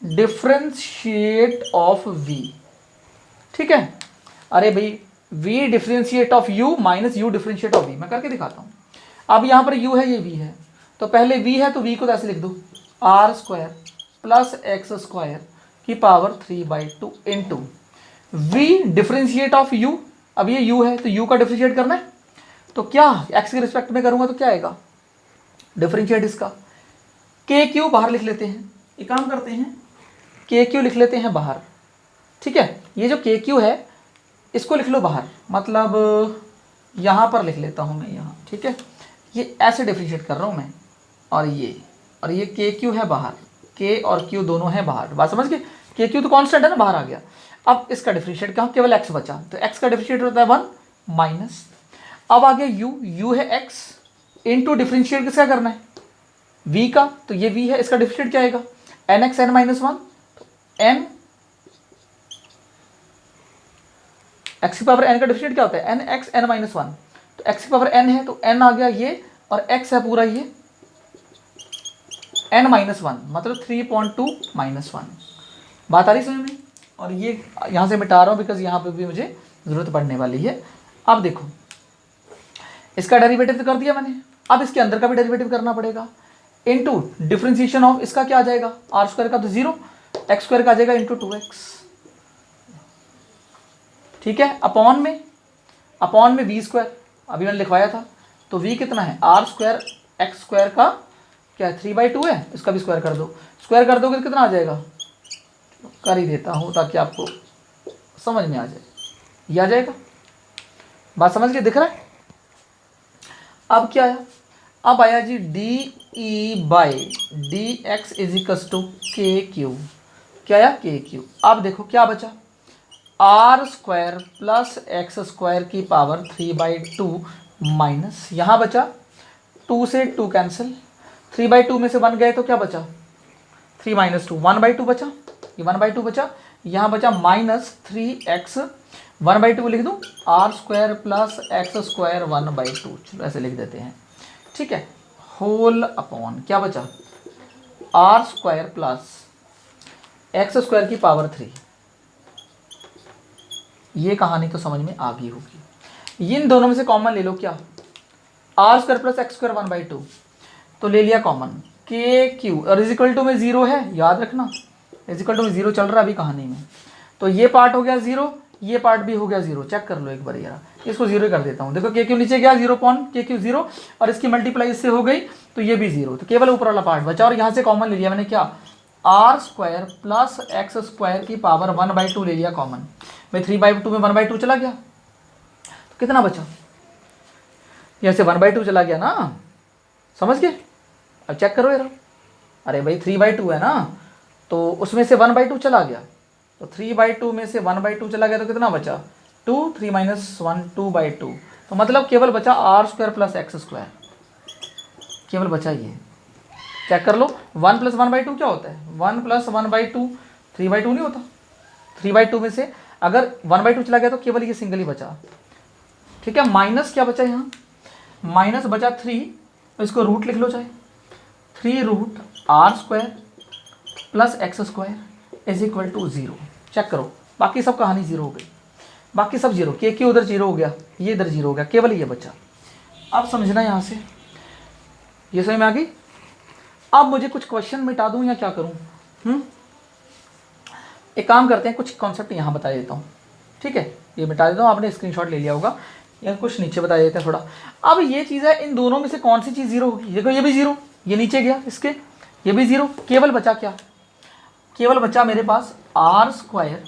differentiate of v, ठीक है। अरे भाई v differentiate of u minus u differentiate of v, मैं करके दिखाता हूँ। अब यहाँ पर u है, ये v है, तो पहले v है तो v को ऐसे लिख दो, R² प्लस X² की power 3/2 into v differentiate of u। अब ये u है तो u का डिफरेंशिएट करना है, तो क्या x के रिस्पेक्ट में करूंगा तो क्या आएगा, डिफरेंशिएट इसका, KQ बाहर लिख लेते हैं, एक काम करते हैं KQ लिख लेते हैं बाहर, ठीक है। ये जो KQ है इसको लिख लो बाहर, मतलब यहाँ पर लिख लेता हूँ मैं यहाँ, ठीक है। ये ऐसे डिफरेंशिएट कर रहा हूँ मैं, और ये KQ है बाहर, K और Q दोनों हैं बाहर, बात समझ गए। KQ तो कांस्टेंट है ना, बाहर आ गया। अब इसका डिफरेंशिएट कहाँ, केवल x बचा, तो x का डिफरेंशिएट होता है 1 माइनस, अब आ गया u है x इंटू डिफरेंशिएट किसका करना है, v का, तो ये v है, इसका डिफरेंशिएट क्या आएगा, nx n-1, तो n x की पावर n का डिफरेंशिएट क्या होता है, nx n-1, तो x की पावर n है तो n आ गया ये, और x है पूरा ये n-1, मतलब 3.2 - 1। बात आ रही समझ में? और ये यहाँ से मिटा रहा हूँ बिकॉज यहाँ पे भी मुझे ज़रूरत पड़ने वाली है। अब देखो इसका डेरिवेटिव तो कर दिया मैंने, अब इसके अंदर का भी डेरिवेटिव करना पड़ेगा, इनटू डिफरेंशिएशन ऑफ इसका क्या आ जाएगा, आर स्क्वायर का तो 0, एक्स स्क्वायर का आ जाएगा इंटू 2x, ठीक है। अपॉन में वी स्क्वायर अभी मैंने लिखवाया था, तो वी कितना है, आर स्क्वायर एक्स स्क्वायर का क्या है 3/2 है, इसका भी स्क्वायर कर दो, स्क्वायर कर दोगे तो कितना आ जाएगा, कर ही देता हूँ ताकि आपको समझ में आ जाए, ये आ जाएगा, बात समझ के दिख रहा है। अब क्या आया, अब आया जी d E by d x is equals to k q, क्या आया के क्यू। अब देखो क्या बचा, r square plus x square की पावर 3/2 माइनस, यहाँ बचा 2 से 2 कैंसिल, 3/2 में से 1 गए तो क्या बचा 3 - 2 1/2 बचा, ये 1/2 बचा, यहाँ बचा -3x 1/2 लिख दूँ, r square plus x square 1/2, चलो ऐसे लिख देते हैं, ठीक है, होल अपॉन क्या बचा r square plus x square की पावर 3। ये कहानी तो समझ में आ गई होगी। इन दोनों में से कॉमन ले लो, क्या r square plus x square 1/2, तो ले लिया कॉमन, के क्यू और इज इक्वल टू में 0 है, याद रखना इज इक्वल टू में 0 चल रहा है अभी कहानी में, तो ये पार्ट हो गया 0, ये पार्ट भी हो गया 0, चेक कर लो एक बार यार, इसको 0 कर देता हूँ, देखो के क्यू नीचे गया 0 पॉइंट के क्यू 0 और इसकी मल्टीप्लाई इससे हो गई तो ये भी 0, तो केवल ऊपर वाला पार्ट बचा और यहाँ से कॉमन ले लिया मैंने, क्या r square plus x square की पावर 1/2 ले लिया कॉमन, भाई 3/2 में 1/2 चला गया तो कितना बचा, यहाँ से 1/2 चला गया ना, समझ गए। अब चेक करो यार, अरे भाई 3/2 है ना, तो उसमें से 1/2 चला गया, तो 3/2 में से 1/2 चला गया तो कितना बचा 2, 3 - 1 2/2, तो मतलब केवल बचा r square plus x square, केवल बचा ये, चेक कर लो 1 + 1/2 क्या होता है, 1 + 1/2 3/2 नहीं होता, 3/2 में से अगर 1/2 चला गया तो केवल ये सिंगल ही बचा, ठीक है। माइनस क्या बचा, यहाँ माइनस बचा 3, इसको रूट लिख लो चाहे, 3√r² plus x square is equal to 0, check करो, बाकी सब कहानी 0 हो गई, बाकी सब 0, के उधर 0 हो गया, ये इधर 0 हो गया, केवल ये बचा। अब समझना यहाँ से, ये समझ में आ गई। अब मुझे कुछ क्वेश्चन मिटा दूँ या क्या करूँ, एक काम करते हैं, कुछ कॉन्सेप्ट यहाँ बता देता हूँ, ठीक है, ये मिटा देता हूँ, आपने स्क्रीनशॉट ले लिया होगा, या कुछ नीचे बता देते हैं थोड़ा। अब ये चीज़ है, इन दोनों में से कौन सी चीज़ 0 होगी, देखो ये भी 0, ये नीचे गया इसके, ये भी 0, केवल बचा क्या, केवल बचा मेरे पास r square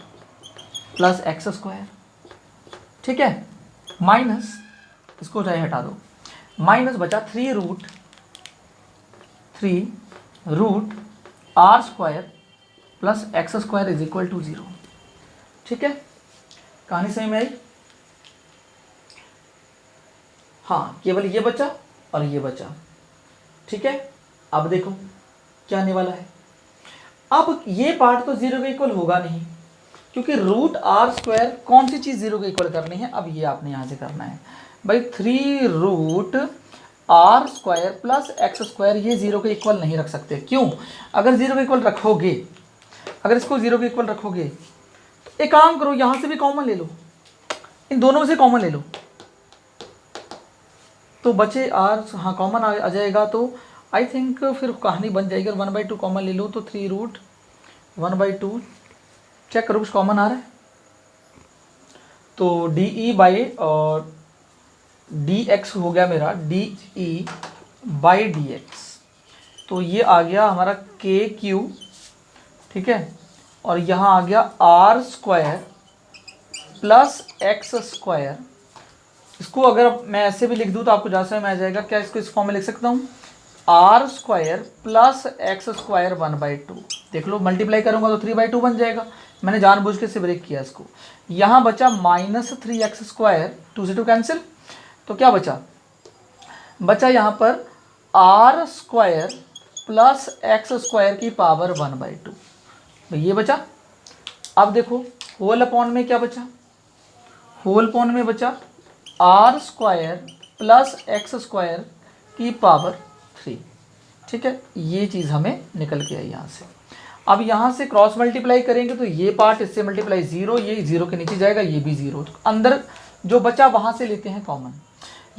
plus x square, ठीक है, माइनस इसको चाहे हटा दो, माइनस बचा 3√r² plus x square is equal to 0, ठीक है, कहानी सही में आई। हाँ, केवल ये बचा और ये बचा, ठीक है। अब देखो क्या आने वाला है, अब ये पार्ट तो 0 के इक्वल होगा नहीं, क्योंकि √r² कौन सी चीज़ 0 के इक्वल करनी है, अब ये आपने यहाँ से करना है भाई, 3√r² प्लस एक्स स्क्वायर, ये 0 के इक्वल नहीं रख सकते, क्यों, अगर 0 के इक्वल रखोगे, अगर इसको 0 के इक्वल रखोगे तो एक काम करो, यहाँ से भी कॉमन ले लो, इन दोनों में से कॉमन ले लो, तो बचे आर, हाँ कॉमन आ जाएगा, तो आई थिंक फिर कहानी बन जाएगी, 1/2 कॉमन ले लो तो 3√1/2, चेक करो कुछ कॉमन आ रहा है, तो डी ई बाई और डी एक्स हो गया मेरा D E by d x, तो ये आ गया हमारा के क्यू, ठीक है, और यहाँ आ गया r square plus x square, इसको अगर मैं ऐसे भी लिख दूँ तो आपको ज़्यादा समझ में आ जाएगा, क्या इसको इस फॉर्म में लिख सकता हूँ, r square plus x square 1/2, देख लो मल्टीप्लाई करूँगा तो 3/2 बन जाएगा, मैंने जानबूझ के से ब्रेक किया इसको। यहाँ बचा -3x², 2 से 2 कैंसिल, तो क्या बचा, बचा यहाँ पर r square plus x square की पावर 1/2, भाई ये बचा। अब देखो होल अपॉन में क्या बचा, होल अपॉन में बचा r square plus x square की पावर 3, ठीक है, ये चीज़ हमें निकल के आई यहाँ से। अब यहाँ से क्रॉस मल्टीप्लाई करेंगे तो ये पार्ट इससे मल्टीप्लाई 0, ये 0 के नीचे जाएगा, ये भी 0, तो अंदर जो बचा वहाँ से लेते हैं कॉमन,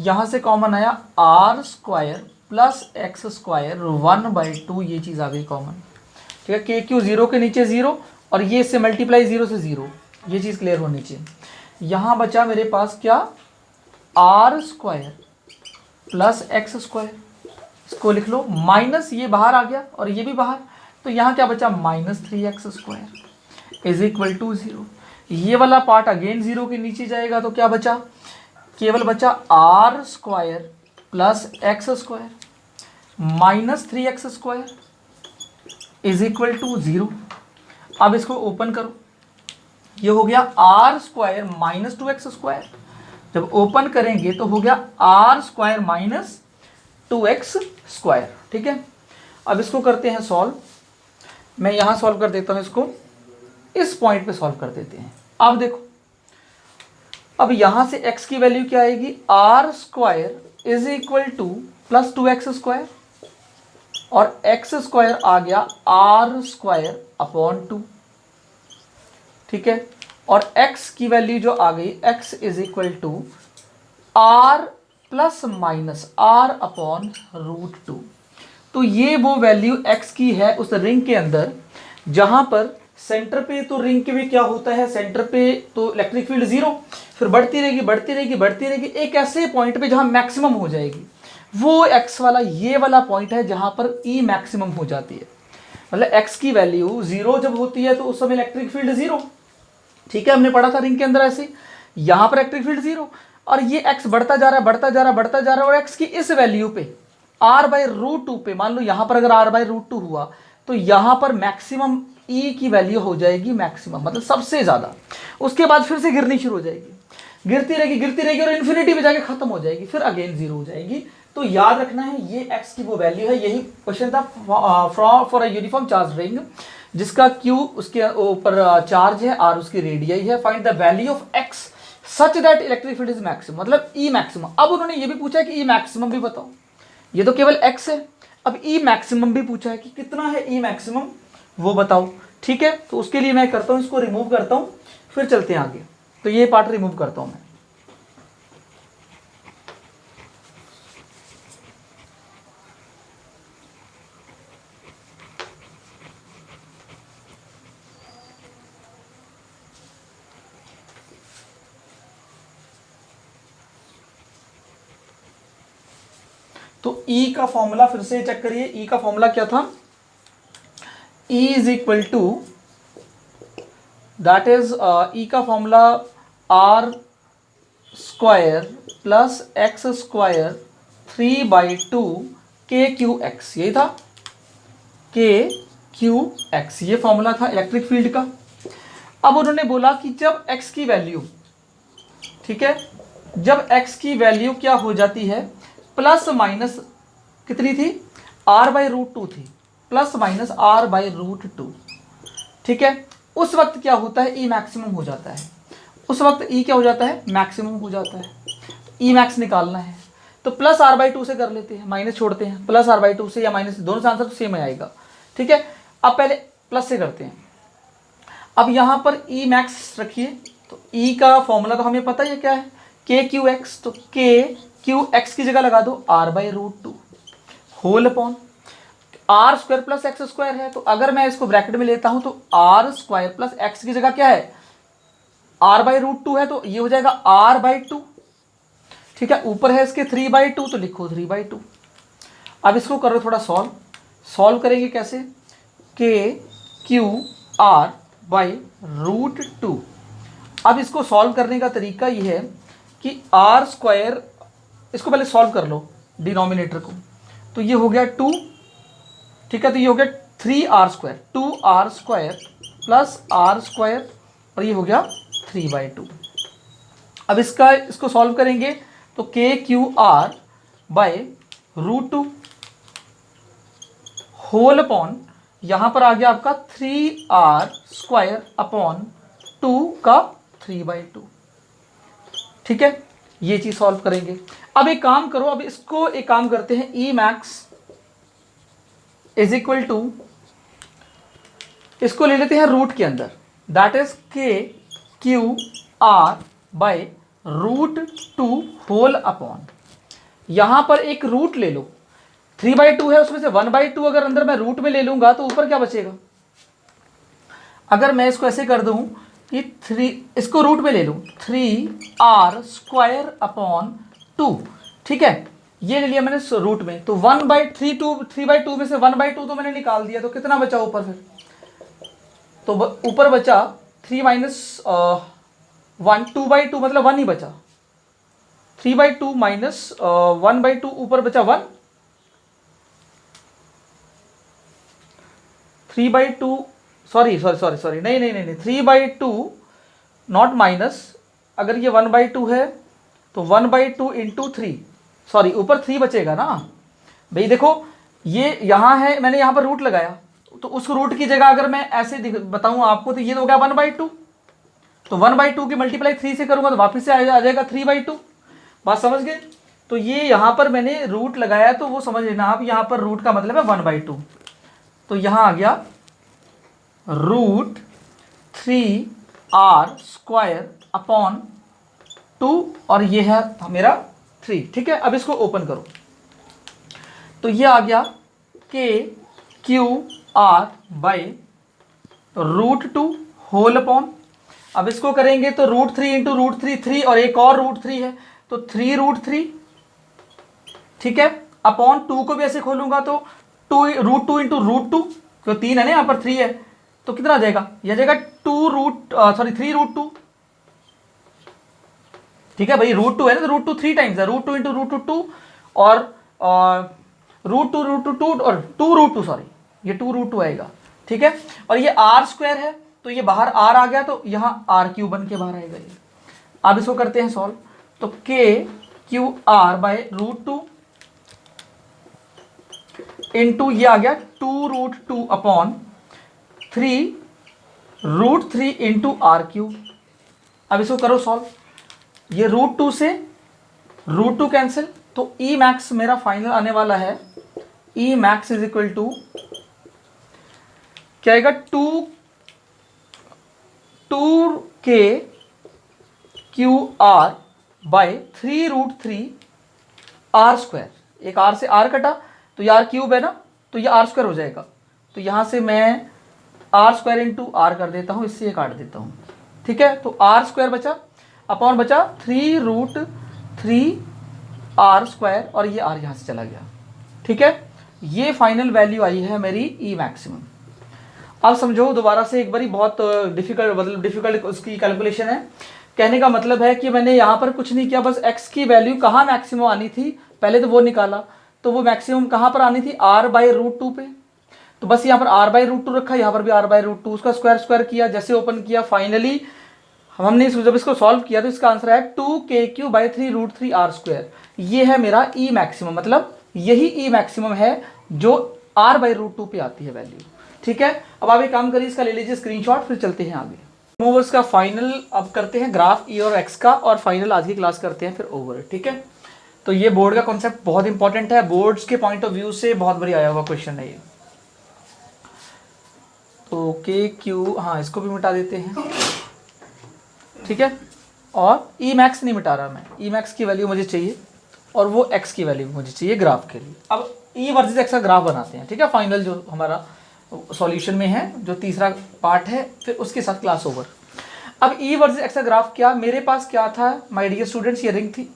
यहाँ से कॉमन आया r square plus x square 1/2, ये चीज़ आ गई कॉमन। ठीक है, के क्यू जीरो के नीचे जीरो और ये इससे मल्टीप्लाई जीरो से जीरो, ये चीज़ क्लियर होनी चाहिए। यहाँ बचा मेरे पास क्या, r square plus x square, इसको लिख लो, माइनस ये बाहर आ गया और ये भी बाहर, तो यहाँ क्या बचा -3x square is equal to 0। ये वाला पार्ट अगेन जीरो के नीचे जाएगा तो क्या बचा, केवल बचा r square plus x square -3x square is equal to 0। अब इसको ओपन करो, ये हो गया आर स्क्वायर -2x स्क्वायर, जब ओपन करेंगे तो हो गया आर स्क्वायर -2x स्क्वायर। ठीक है, अब इसको करते हैं सॉल्व। मैं यहाँ सॉल्व कर देता हूँ, इसको इस पॉइंट पे सॉल्व कर देते हैं। अब देखो, अब यहाँ से x की वैल्यू क्या आएगी, r square is equal to plus 2x square और x स्क्वायर आ गया आर स्क्वायर अपॉन 2। ठीक है, और x की वैल्यू जो आ गई, x is equal to r plus minus r upon √2। तो ये वो वैल्यू x की है उस रिंग के अंदर जहां पर सेंटर पे, तो रिंग के भी क्या होता है, सेंटर पे तो इलेक्ट्रिक फील्ड जीरो, फिर बढ़ती रहेगी बढ़ती रहेगी बढ़ती रहेगी, एक ऐसे पॉइंट पे जहां मैक्सिमम हो जाएगी, वो x वाला ये वाला पॉइंट है जहां पर E मैक्सिमम हो जाती है। मतलब x की वैल्यू जीरो जब होती है तो उस समय इलेक्ट्रिक फील्ड जीरो। ठीक है, हमने पढ़ा था रिंग के अंदर ऐसे, यहां पर इलेक्ट्रिक फील्ड जीरो और ये x बढ़ता जा रहा है बढ़ता जा रहा है बढ़ता जा रहा है, और x की इस वैल्यू पे r/√2 पे, मान लो यहां पर अगर r/√2 हुआ तो यहां पर मैक्सिमम E की वैल्यू हो जाएगी मैक्सिमम, मतलब सबसे ज्यादा। उसके बाद फिर से गिरनी शुरू हो जाएगी, गिरती रहेगी और इन्फिनिटी पे जाके खत्म हो जाएगी, फिर अगेन जीरो हो जाएगी। तो याद रखना है ये x की वो वैल्यू है। यही क्वेश्चन था for a uniform charge ring जिसका q उसके ऊपर चार्ज है, r उसकी रेडियस है, find the value of x such that electric field is maximum, मतलब E मैक्सिमम। अब उन्होंने ये भी पूछा है कि E मैक्सिमम भी बताओ, ये तो केवल x है, अब E मैक्सिमम भी पूछा है कि कितना है E मैक्सिमम वो बताओ। ठीक है, तो उसके लिए मैं करता हूँ, इसको रिमूव करता हूँ, फिर चलते हैं आगे। तो ये पार्ट रिमूव करता हूँ मैं। तो E का फॉर्मूला फिर से चेक करिए, E का फॉर्मूला क्या था, E is equal to, that is E का formula r square plus x square 3/2 KQX, यही था KQX, ये फॉर्मूला था इलेक्ट्रिक फील्ड का। अब उन्होंने बोला कि जब x की वैल्यू, ठीक है, जब x की वैल्यू क्या हो जाती है, प्लस माइनस कितनी थी, r/√2 थी, प्लस माइनस r/√2। ठीक है, उस वक्त क्या होता है, E मैक्सिमम हो जाता है, उस वक्त E क्या हो जाता है, मैक्सिमम हो जाता है। E मैक्स निकालना है तो प्लस r/2 से कर लेते हैं, माइनस छोड़ते हैं, प्लस r/2 से या माइनस, दोनों का आंसर तो सेम आएगा। ठीक है, अब पहले प्लस से करते हैं। अब यहां पर E मैक्स रखिए, तो E का फॉर्मूला तो हमें पता ही है क्या है, KQX, तो KQX की जगह लगा दो r/√2 whole upon r square plus x square है, तो अगर मैं इसको ब्रैकेट में लेता हूं तो आर स्क्वायर प्लस एक्स की जगह क्या है, r/√2 है, तो ये हो जाएगा r/2। ठीक है, ऊपर है इसके 3/2, तो लिखो 3/2। अब इसको करो थोड़ा सॉल्व करेंगे कैसे, KQR/√2। अब इसको सॉल्व करने का तरीका ये है कि आर स्क्वायर, इसको पहले सॉल्व कर लो डिनोमिनेटर को, तो ये हो गया 2। ठीक है, तो ये हो गया 3r², 2r² प्लस r² और ये हो गया 3/2। अब इसको सॉल्व करेंगे तो KQR/√2 होल अपॉन, यहां पर आ गया आपका 3r² अपॉन 2 का 3/2। ठीक है, ये चीज सॉल्व करेंगे। अब एक काम करो, अब इसको एक काम करते हैं, E max is equal to, इसको ले लेते हैं रूट के अंदर, that is KQR/√2 whole upon यहाँ पर एक रूट ले लो, 3/2 है, उसमें से 1/2 अगर अंदर मैं रूट में ले लूँगा तो ऊपर क्या बचेगा? अगर मैं इसको ऐसे कर दूँ कि 3, इसको रूट में ले लूँ, 3r² / 2, ठीक है, ये ले लिया मैंने रूट में, तो 3/2 में से 1/2 तो मैंने निकाल दिया, तो कितना बचा ऊपर फिर? तो ऊपर बचा 3 - 1, 2/2 मतलब 1 ही बचा, 3/2 - 1/2 ऊपर बचा 1, 3/2 सॉरी, नहीं 3/2 नॉट माइनस, अगर ये 1/2 है तो 1/2 इंटू 3, सॉरी ऊपर 3 बचेगा ना भाई। देखो ये यहाँ है, मैंने यहाँ पर रूट लगाया, तो उस रूट की जगह अगर मैं ऐसे बताऊँ आपको तो ये तो हो गया 1/2, तो 1/2 की मल्टीप्लाई 3 से करूँगा तो वापस से आ जाएगा 3/2। बात समझ गए? तो ये यहाँ पर मैंने रूट लगाया, तो वो समझ लेना आप, यहाँ पर रूट का मतलब है 1/2, तो यहाँ आ गया √3r² / 2 और ये है मेरा 3, ठीक है। अब इसको ओपन करो तो ये आ गया KQR/√2 होल अपॉन, अब इसको करेंगे तो √3 इंटू √3 3 और एक और √3 है तो 3√3, ठीक है, अपॉन 2 को भी ऐसे खोलूंगा तो √2 इंटू √2, तो 3 है ना, यहाँ पर 3 है, तो कितना आ जाएगा? यह जाएगा 3√2, ठीक है भाई, √2 है ना, तो √2 3 टाइम्स है, √2 इंटू √2 और √2 और 2√2, सॉरी ये 2√2 आएगा, ठीक है। और ये r² है तो ये बाहर r आ गया, तो यहाँ r³ बन के बाहर आएगा ये। अब इसको करते हैं सॉल्व, तो KQR/√2 इंटू ये आ गया 2√2 अपॉन 3√3 इंटू r³। अब इसको करो सॉल्व, ये √2 से √2 कैंसिल, तो ई मैक्स मेरा फाइनल आने वाला है, E max is equal to क्या आएगा? 2KQR/3√3 r², एक r से r कटा तो ये r³ है ना, तो ये r² हो जाएगा, तो यहां से मैं r² इंटू r कर देता हूं, इससे ये काट देता हूं, ठीक है। तो r² बचा अपॉन बचा 3√3 r² और ये r यहां से चला गया, ठीक है। ये फाइनल वैल्यू आई है मेरी ई मैक्सिमम। अब समझो दोबारा से एक बारी, बहुत डिफिकल्ट उसकी कैलकुलेशन है। कहने का मतलब है कि मैंने यहाँ पर कुछ नहीं किया, बस x की वैल्यू कहाँ मैक्सिमम आनी थी पहले तो वो निकाला, तो वो मैक्सिमम कहाँ पर आनी थी? r/√2 पे, तो बस यहाँ पर r/√2 रखा, यहाँ पर भी r/√2, उसका स्क्वायर किया, जैसे ओपन किया फाइनली हमने जब इसको सॉल्व किया तो इसका आंसर है 2KQ/3√3 r²। ये है मेरा ई मैक्सिमम, मतलब यही ई मैक्सिमम है जो r/√2 पे आती है वैल्यू, ठीक है। अब आप एक काम करिए, इसका ले लीजिए स्क्रीनशॉट, फिर चलते हैं आगे। मूवर्स का फाइनल अब करते हैं ग्राफ ई और एक्स का, और फाइनल आज की क्लास करते हैं फिर ओवर, ठीक है। तो ये बोर्ड का कॉन्सेप्ट बहुत इंपॉर्टेंट है, बोर्ड्स के पॉइंट ऑफ व्यू से बहुत बड़ी आया हुआ क्वेश्चन है ये। तो KQ, हाँ इसको भी मिटा देते हैं, ठीक है। और ई मैक्स नहीं मिटा रहा मैं, ई मैक्स की वैल्यू मुझे चाहिए और वो एक्स की वैल्यू मुझे चाहिए ग्राफ के लिए। अब ई वर्सेस एक्स का ग्राफ बनाते हैं, ठीक है, फाइनल जो हमारा सॉल्यूशन में है, जो तीसरा पार्ट है, फिर उसके साथ क्लास ओवर। अब ई वर्सेस एक्स का ग्राफ क्या, मेरे पास क्या था माय डियर स्टूडेंट्स, ये रिंग थी,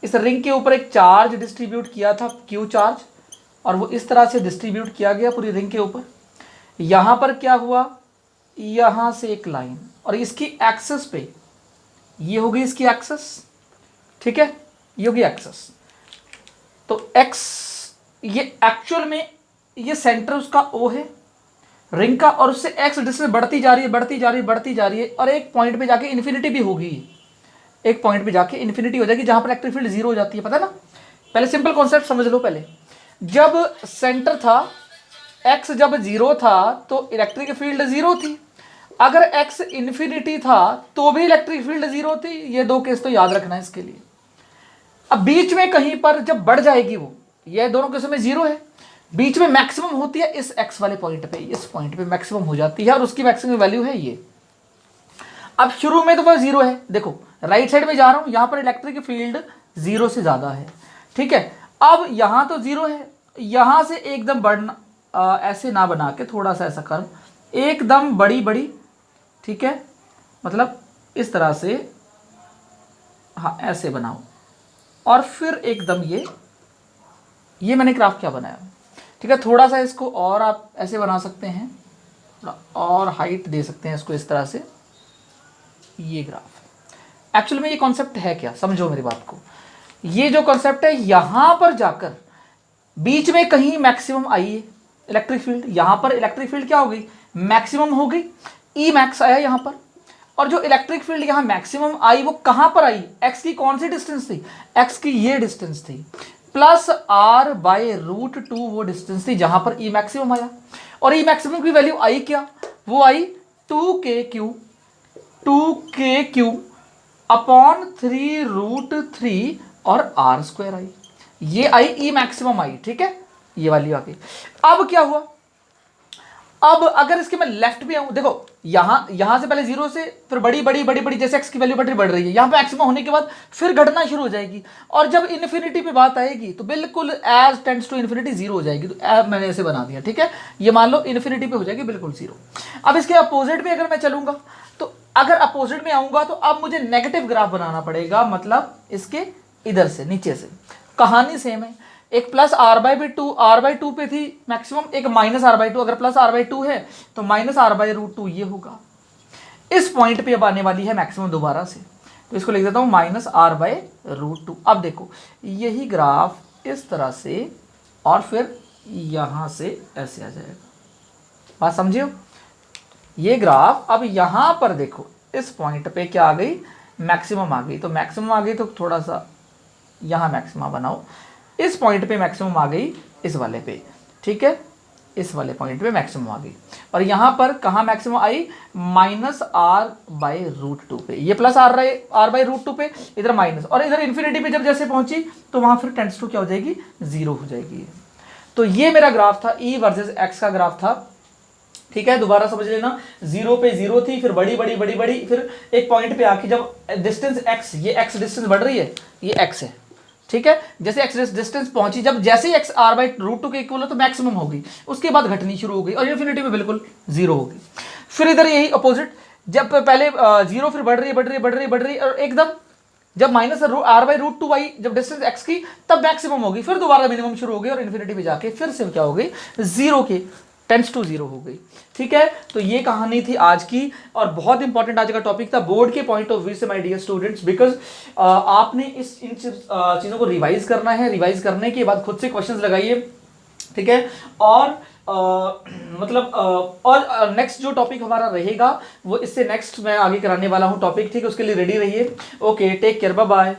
इस रिंग के ऊपर एक चार्ज डिस्ट्रीब्यूट किया था Q चार्ज, और वो इस तरह से डिस्ट्रीब्यूट किया गया पूरी रिंग के ऊपर। यहाँ पर क्या हुआ, यहाँ से एक लाइन, और इसकी एक्सेस पे ये होगी इसकी एक्सेस, ठीक है, ये होगी एक्सेस। तो x, ये एक्चुअल में ये सेंटर उसका O है रिंग का, और उससे x डिस्टेंस बढ़ती जा रही है, और एक पॉइंट पे जाके इन्फिनिटी भी होगी, एक पॉइंट पे जाके इन्फिनिटी हो जाएगी जहां पर इलेक्ट्रिक फील्ड जीरो हो जाती है, पता है ना। पहले सिंपल कॉन्सेप्ट समझ लो, पहले जब सेंटर था x जब जीरो था तो इलेक्ट्रिक फील्ड जीरो थी, अगर x इन्फिनिटी था तो भी इलेक्ट्रिक फील्ड जीरो थी। ये दो केस तो याद रखना है इसके लिए। अब बीच में कहीं पर जब बढ़ जाएगी वो, ये दोनों केसों में जीरो है, बीच में मैक्सिमम होती है इस x वाले पॉइंट पे, इस पॉइंट पे मैक्सिमम हो जाती है, और उसकी मैक्सिमम वैल्यू है ये। अब शुरू में तो वह जीरो है, देखो राइट साइड में जा रहा हूं, यहां पर इलेक्ट्रिक फील्ड जीरो से ज्यादा है, ठीक है। अब यहाँ तो 0 है, यहाँ से एकदम बढ़ना, ऐसे ना बना के थोड़ा सा ऐसा कर्व एकदम बड़ी बड़ी, ठीक है, मतलब इस तरह से, हाँ ऐसे बनाओ, और फिर एकदम ये मैंने ग्राफ क्या बनाया, ठीक है। थोड़ा सा इसको और आप ऐसे बना सकते हैं, थोड़ा और हाइट दे सकते हैं इसको इस तरह से। ये ग्राफ एक्चुअली में ये कॉन्सेप्ट है क्या, समझो मेरी बात को। ये जो कॉन्सेप्ट है, यहां पर जाकर बीच में कहीं मैक्सिमम आई है इलेक्ट्रिक फील्ड, यहां पर इलेक्ट्रिक फील्ड क्या हो गई, मैक्सिमम हो गई, ई मैक्स आया यहां पर। और जो इलेक्ट्रिक फील्ड यहां मैक्सिमम आई वो कहां पर आई, एक्स की कौन सी डिस्टेंस थी, एक्स की ये डिस्टेंस थी, प्लस आर बाय रूट 2 वो डिस्टेंस थी जहां पर ई मैक्सिमम आया। और ई मैक्सिमम की वैल्यू आई क्या, वो आई 2k अपॉन 3 रूट 3 और आर स्क्वायर आई, ये आई ई मैक्सिमम आई, ठीक है, ये वाली आ गई। अब क्या हुआ, अब अगर इसके मैं लेफ्ट भी आऊं, देखो यहां से पहले 0 से फिर बड़ी बड़ी बड़ी बड़ी, जैसे एक्स की वैल्यू बढ़ रही है, यहां पे मैक्सिमम होने के बाद फिर घटना शुरू हो जाएगी, और जब इन्फिनिटी पे बात आएगी तो बिल्कुल एज टेंड्स टू इन्फिनिटी 0 हो जाएगी। तो मैंने ऐसे बना दिया, ठीक है, ये मान लो इन्फिनिटी पे हो जाएगी बिल्कुल 0। अब इसके अपोजिट में अगर मैं चलूंगा, तो अगर अपोजिट में आऊंगा तो अब मुझे नेगेटिव ग्राफ बनाना पड़ेगा, मतलब इसके इधर से नीचे से। कहानी सेम है, एक प्लस आर बाई टू पे थी मैक्सिमम, एक माइनस आर बाई टू, अगर प्लस आर बाई टू है तो माइनस आर बाई रूट 2 ये होगा। इस पॉइंट पे अब आने वाली है मैक्सिमम दोबारा से, तो इसको लिख देता हूं माइनस आर बाई रूट 2। अब देखो यही ग्राफ इस तरह से और फिर यहां से ऐसे आ जाएगा, बात समझियो। ये ग्राफ अब यहां पर देखो इस पॉइंट पे क्या आ गई, मैक्सिमम आ गई, तो मैक्सिमम आ गई तो थोड़ा सा यहां मैक्सिमम बनाओ, इस पॉइंट पे मैक्सिमम आ गई इस वाले पे, ठीक है, इस वाले पॉइंट पे मैक्सिमम आ गई। और यहां पर कहां मैक्सिमम आई, माइनस आर बाई रूट 2 पे, ये प्लस आर बाई रूट 2 पे, इधर माइनस, और इधर इन्फिनिटी पे जब जैसे पहुंची तो वहां फिर टेंड्स टू क्या हो जाएगी, 0 हो जाएगी। तो ये मेरा ग्राफ था, ई वर्सेस एक्स का ग्राफ था, ठीक है। दोबारा समझ लेना, 0 पे 0 थी, फिर बड़ी बड़ी बड़ी बड़ी, फिर एक पॉइंट पे आके जब डिस्टेंस x, ये x डिस्टेंस बढ़ रही है, ये x है, ठीक है, जैसे x डिस्टेंस पहुंची, जब जैसे ही x r बाई रूट 2 के इक्वल हो तो मैक्सिमम हो गई, उसके बाद घटनी शुरू हो गई और इन्फिनिटी में बिल्कुल 0 हो गई। फिर इधर यही अपोजिट, जब पहले 0 फिर बढ़ रही और एकदम जब माइनस आर बाई रूट 2 आई, जब डिस्टेंस x की, तब मैक्सिमम होगी, फिर दोबारा मिनिमम शुरू हो गई और इन्फिनिटी में जाके फिर से क्या हो गई, 0 के टेंड्स टू 0 हो गई, ठीक है। तो ये कहानी थी आज की, और बहुत इंपॉर्टेंट आज का टॉपिक था बोर्ड के पॉइंट ऑफ व्यू से माय डियर स्टूडेंट्स, बिकॉज आपने इन चीज़ों को रिवाइज करना है, रिवाइज करने के बाद खुद से क्वेश्चंस लगाइए, ठीक है। और और नेक्स्ट जो टॉपिक हमारा रहेगा वो इससे नेक्स्ट मैं आगे कराने वाला हूँ टॉपिक, ठीक है, उसके लिए रेडी रहिए। Okay, take care, bye bye.